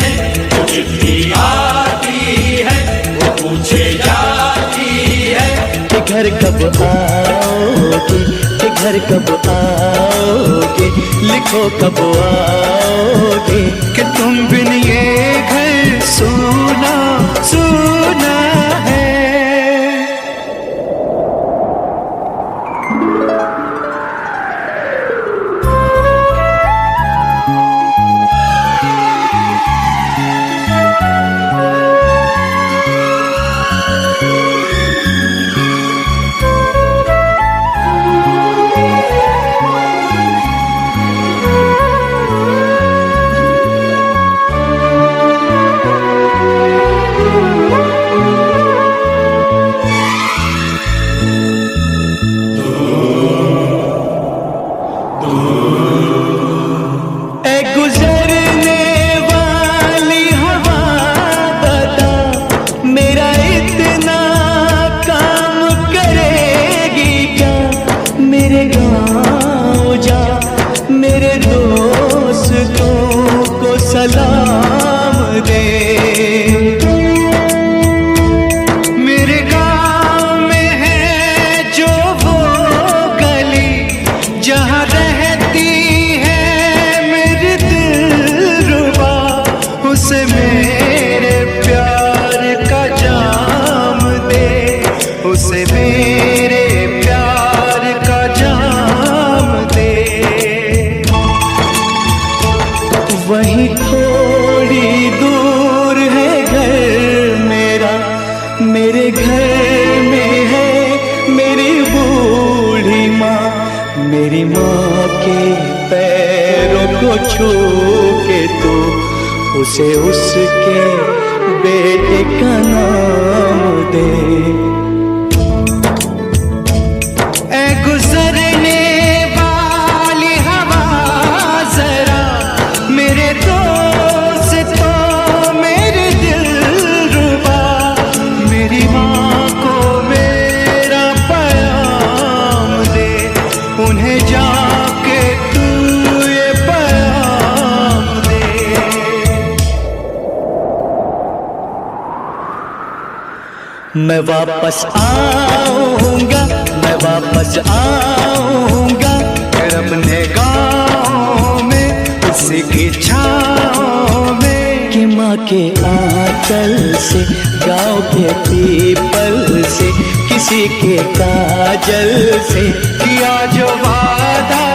हैं, वो चिट्ठी आती है वो पूछे जाती है कि घर कब आओगे, कि घर कब आओगे, लिखो कब आओगे, कि तुम बिन ये घर सुना सुना है। सलाम दे। मेरे गाँव में है जो वो गली जहाँ रहती है मेरी दिलरुबा, उसे मेरे प्यार का जाम दे, उसे मेरे प्यार का जाम दे। वहीं थोड़ी दूर है घर मेरा, मेरे घर में है मेरी बूढ़ी माँ। मेरी माँ के पैरों को छू के तू उसे उसके बेटे का नाम दे। ऐ गुजरने वाली हवा जरा मेरे दोस्तों मेरे दिलरुबा, मेरी माँ को मेरा पैगाम दे, उन्हें जाके तू ये पैगाम दे। मैं वापस आऊंगा, मैं वापस आऊंगा फिर अपने गाँव में उसी की छाँव में, कि माँ के आंचल से गाँव के पीपल से किसी के काजल से किया जो वादा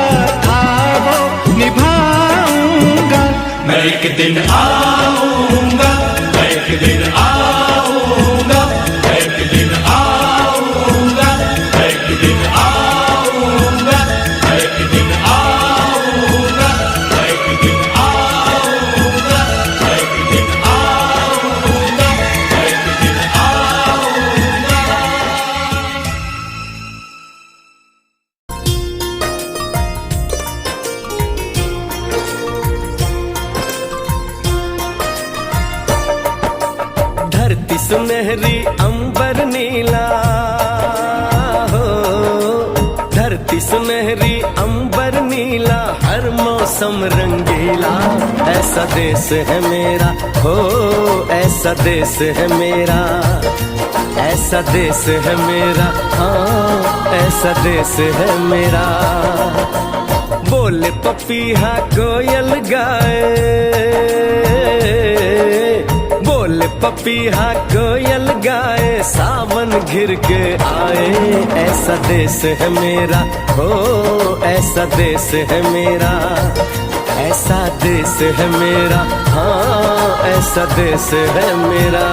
था वो निभाऊंगा। मैं एक दिन आऊंगा, मैं एक दिन आऊंगा, मैं एक दिन आऊंगा, मैं एक दिन आऊंगा, मैं एक दिन आऊंगा, मैं एक दिन आऊंगा, मैं एक दिन आऊंगा, मैं एक दिन आऊंगा। धरती सुनहरी अंबर नीला हो, धरती सुनहरी अंबर नीला हर मौसम रंगीला। ऐसा देश है मेरा हो, ऐसा देश है मेरा, ऐसा देश है मेरा, हाँ ऐसा देश है मेरा। बोले पपीहा कोयल गाए, बोले पपीहा कोयल गाए, सावन घिर के आए। ऐसा देश है मेरा हो, ऐसा देश है मेरा, ऐसा देश है मेरा, हाँ ऐसा देश है मेरा।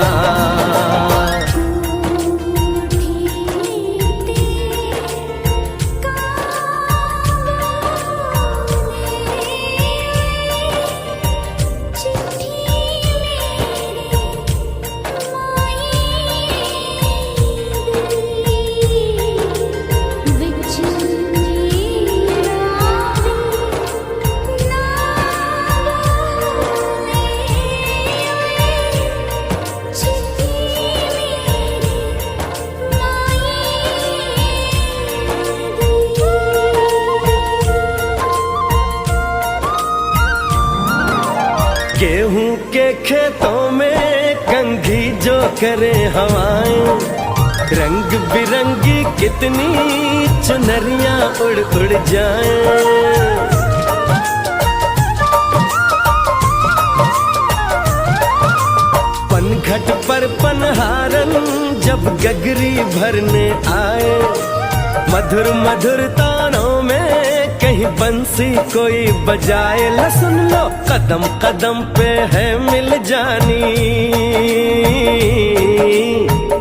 गेहूं के खेतों में कंघी जो करे हवाएं, रंग बिरंगी कितनी चुनरियां उड़ उड़ जाएं। पनघट पर पनहारन जब गगरी भरने आए, मधुर मधुर तानों में कहीं बंसी कोई बजाए। ल सुन लो कदम कदम पे है मिल जानी,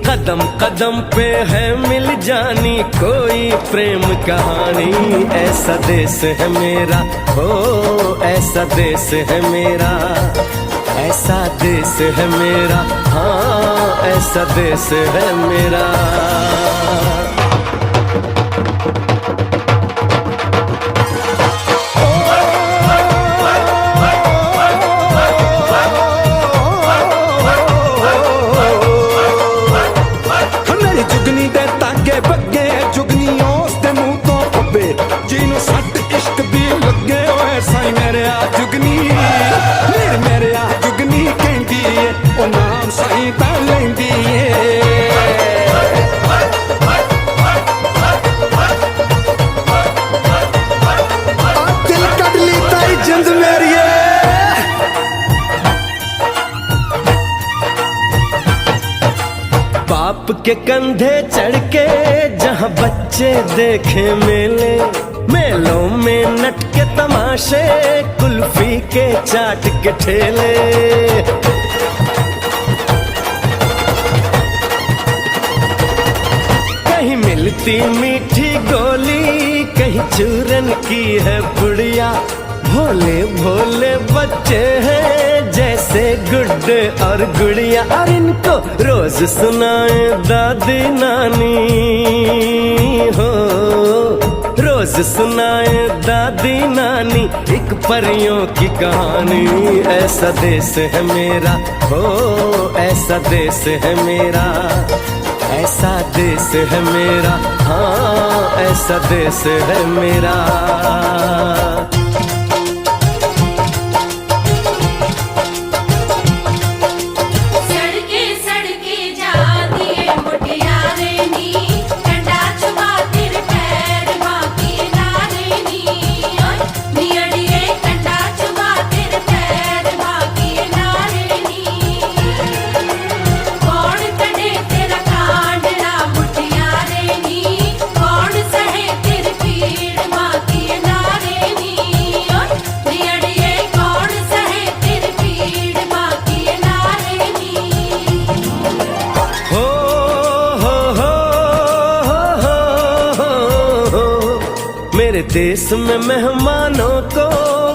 कदम कदम पे है मिल जानी कोई प्रेम कहानी। ऐसा देश है मेरा हो, ऐसा देश है मेरा, ऐसा देश है मेरा, हाँ ऐसा देश है मेरा। ਜਿਹਨੂੰ ਸੱਟ ਇਸ਼ਕ ਦੀ ਲੱਗੇ ਓਏ ਸਾਈ ਮੇਰੇ ਆ ਜੁਗਨੀ ਮੇਰੇ बाप के कंधे चढ़ के जहाँ बच्चे देखे मेले, मेलों में नट के तमाशे, कुल्फी के चाट के ठेले। कहीं मिलती मीठी गोली, कहीं चूरन की है पुड़िया। भोले भोले बच्चे हैं जैसे गुड्डे और गुड़िया, और इनको रोज सुनाए दादी नानी हो, रोज सुनाए दादी नानी एक परियों की कहानी। ऐसा देश है मेरा हो, ऐसा देश है मेरा, ऐसा देश है मेरा, हाँ ऐसा देश है मेरा। मेरे देश में मेहमानों को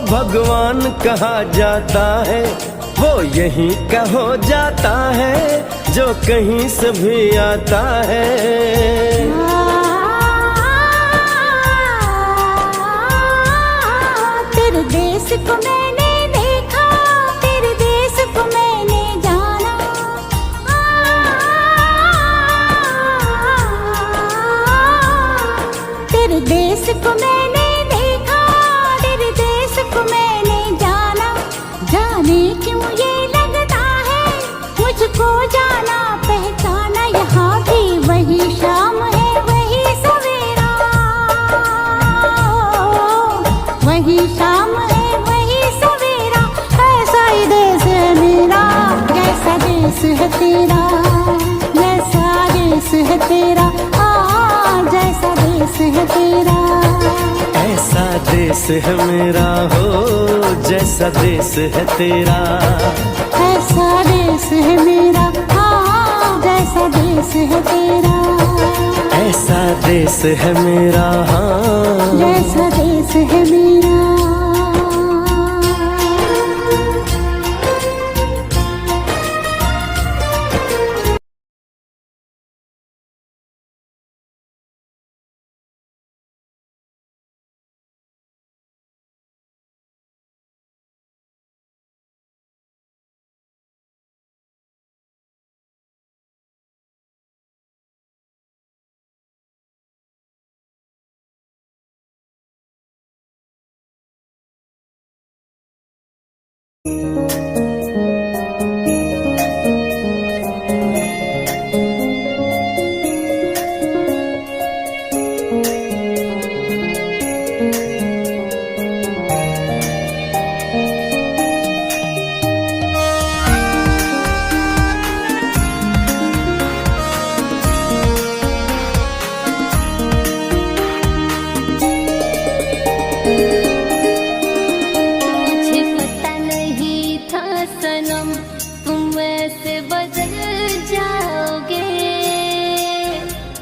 भगवान कहा जाता है, वो यहीं का हो जाता है जो कहीं से भी आता है। तेरे देश को मैंने देखा, तेरे देश को मैंने जाना। तेरे देश को मैंने देखा, तेरे देश को मैंने जाना। जाने क्यों ये लगता है मुझको जाना पहचाना। यहाँ भी वही शाम है वही सवेरा, वही शाम है वही सवेरा। ऐसा ही देश है मेरा, कैसा देश है तेरा, जैसा देश है तेरा, जैसा देश है तेरा। ऐसा देश है मेरा हो, जैसा देश है तेरा। ऐसा देश है मेरा, हाँ जैसा देश है तेरा। ऐसा देश है मेरा, हाँ जैसा देश है मेरा।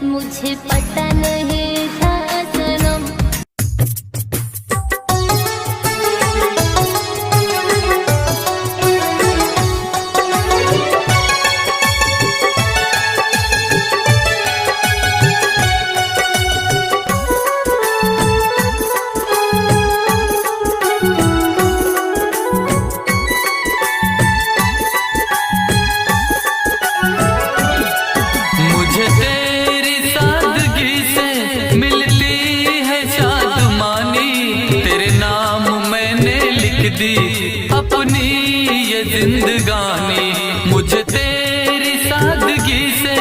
मुझे पता नहीं था सनम। मुझे तेरी सादगी से मिलती है शादमानी, तेरे नाम मैंने लिख दी अपनी ये जिंदगानी। मुझे तेरी सादगी से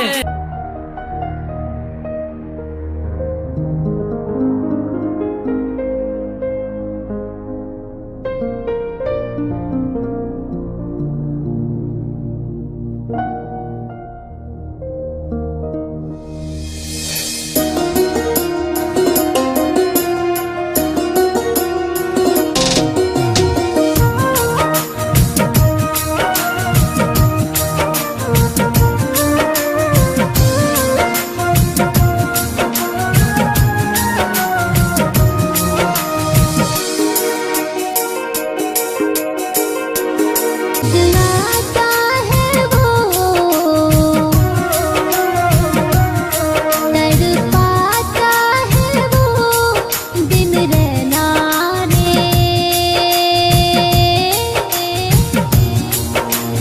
आता है वो, तड़पाता है वो दिन रहना रे।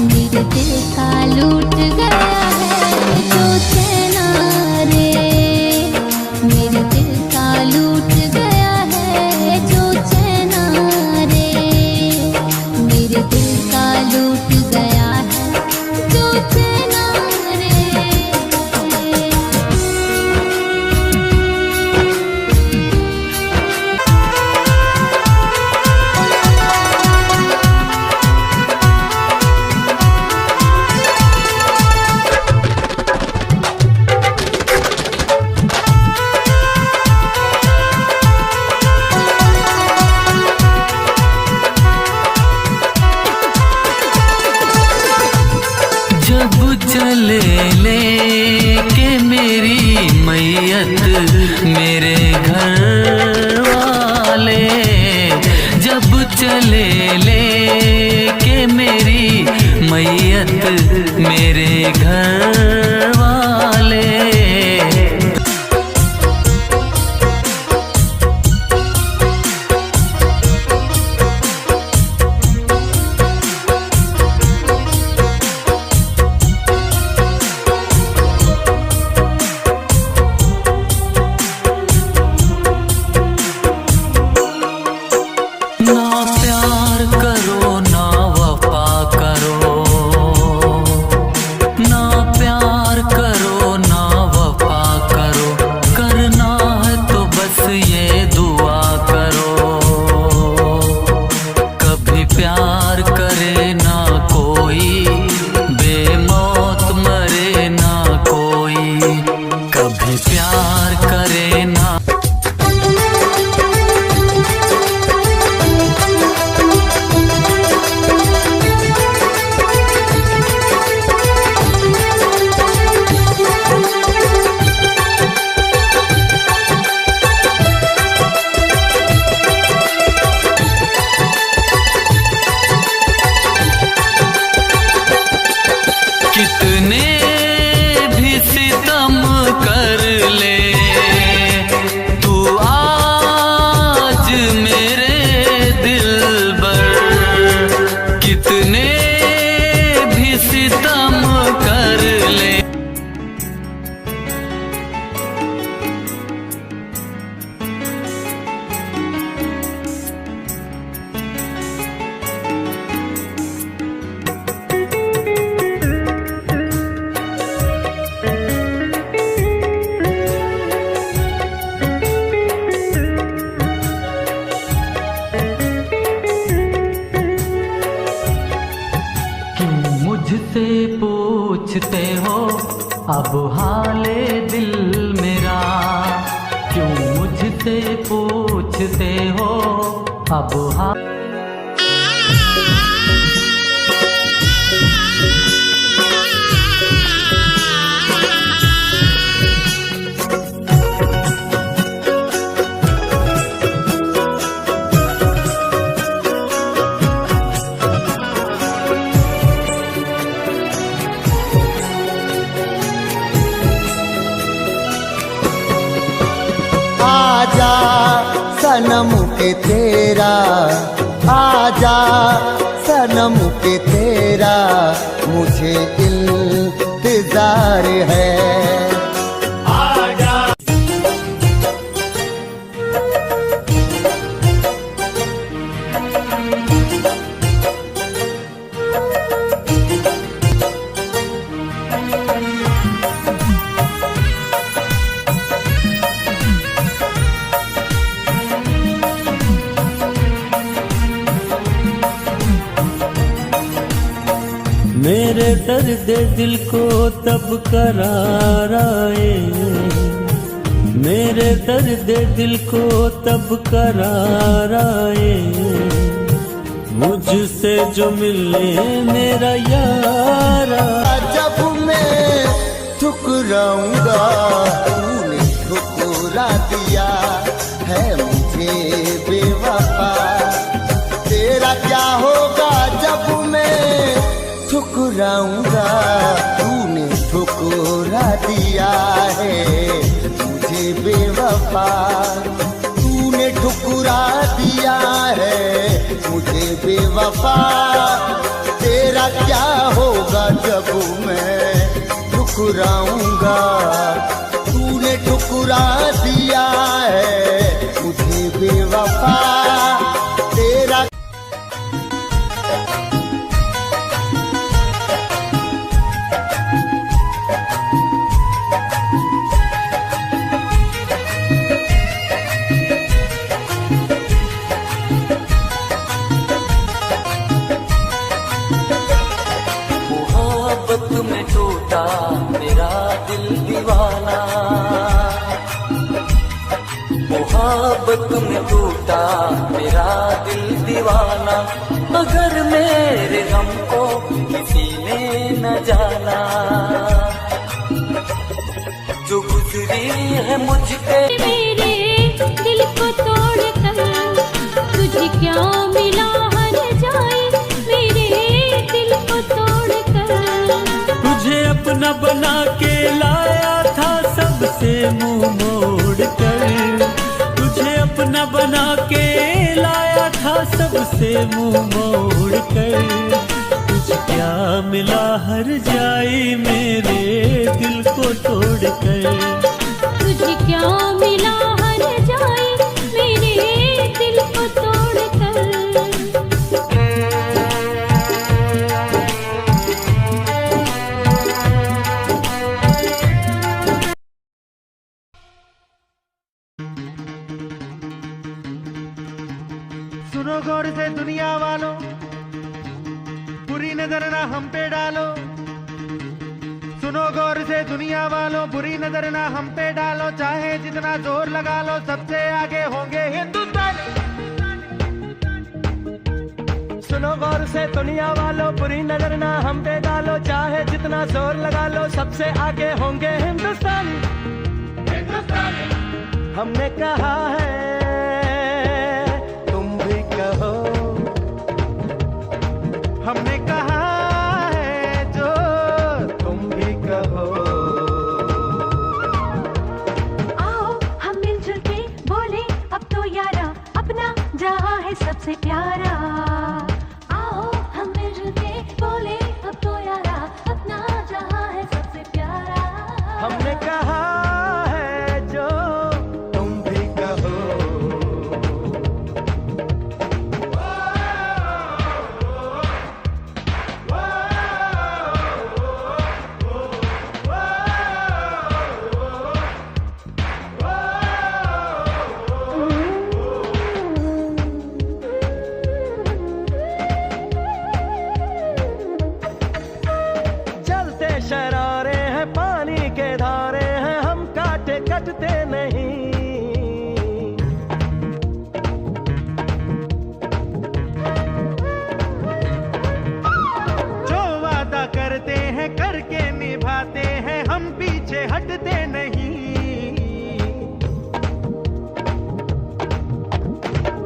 मेरे दिल का लूट गया है जो चैना रे, मेरे दिल का लूट गया है जो चैना रे, मेरे दिल का लूट गया है जो चैना रे। जब चले ले के मेरी मैयत मेरे घर वाले, जब चले ले के मेरी मैयत मेरे घर वाले। ना प्यार करो ना वफा करो, ना प्यार करो ना वफा करो, करना है तो बस ये दुआ करो। कभी प्यार करे ना कोई, बेमौत मरे ना कोई, कभी प्यार करे ना। कितने भी सितम कर ले तू आज मेरे दिलबर, कितने भी सितम कर ले। मुझसे पूछते हो अब हाले दिल मेरा, क्यों मुझसे पूछते हो अब हाल। आजा सनम के तेरा, आजा सनम के तेरा मुझे इंतजार है। मेरे दर्द दिल को तब करार आए, मेरे दर्द दिल को तब करार आए, मुझसे जो मिलने मेरा यारा। जब मैं ठुकराऊंगा तूने ठुकरा दिया है मुझे बेवफा, तेरा क्या होगा जब मैं ठुकराऊंगा, तूने ठुकरा दिया है मुझे बेवफा, तूने ठुकरा दिया है मुझे बेवफा। तेरा क्या होगा जब मैं ठुकराऊंगा, तूने ठुकरा दिया है मुझे बेवफा। तेरा मोहब्बत में टूटा मेरा दिल दीवाना, मोहब्बत में टूटा मेरा दिल दीवाना। मगर मेरे गम को किसी ने न जाना, जो गुजरी है मुझ पे मेरे दिल को तोड़कर तुझे क्या मिला हर जाए, मेरे दिल को तोड़कर। तुझे अपना बना के लाया था सबसे मुंह मोड़ कर, तुझे अपना बना के लाया था सबसे मुंह मोड़ कर। तुझे क्या मिला हर जाए मेरे दिल को तोड़ कर, तुझे क्या मिला हर जाए मेरे दिल को तोड़कर। सुनो गौर से दुनिया वालों, बुरी नजर ना हम पे डालो। सुनो गौर से दुनिया वालों, बुरी नजर ना हम पे डालो। चाहे जितना जोर लगा लो, सबसे आगे होंगे हिंदुस्तानी। सुनो गौर से दुनिया वालों, बुरी नजर ना हम पे डालो। चाहे जितना जोर लगा लो, सबसे आगे होंगे हिंदुस्तानी। हमने कहा है तुम भी कहो, हमने कहा है जो तुम भी कहो। आओ हम मिलजुल के बोले अब तो यारा, अपना जहां है सबसे प्यारा। आओ हम मिलजुल के बोले अब तो यारा, अपना जहां है सबसे प्यारा। हमने कहा है जो तुम भी कहो। जलते शरारे हैं, पानी के धारे हैं, हम काटे कटते नहीं। जो वादा करते हैं करके निभाते हैं, हम पीछे हटते नहीं।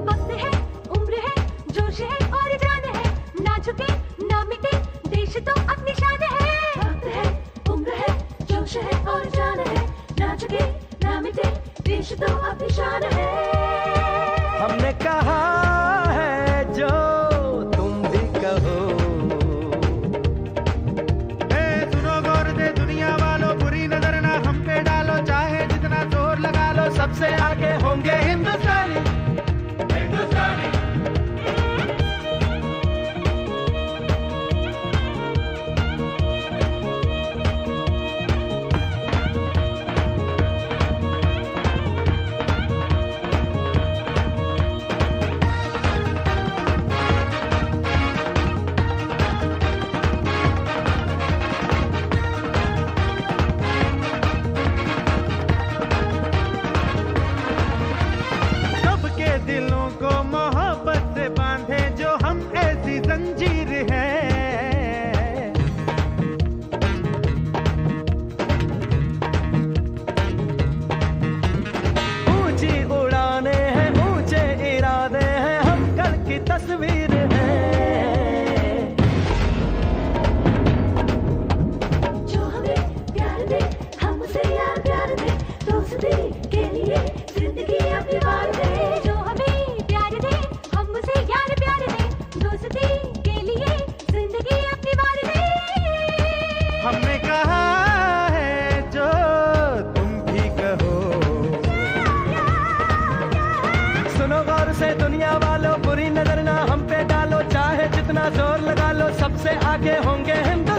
वक्त है, उम्र है, जोश है और जान है, ना झुके ना मिटे देश तो अपनी शान है। वक्त है, उम्र है, जोश है और जान है, ना झुके ना मिटे देश तो अपनी शान है। हमने कहा है जो तुम भी कहो। सुनो गौर से दुनिया वालों, बुरी नजर ना हम पे डालो। चाहे जितना जोर लगा लो, सबसे आगे होंगे हिंदुस्तानी। दुनिया वालों बुरी नजर ना हम पे डालो, चाहे जितना जोर लगा लो सबसे आगे होंगे हिंदुस्तान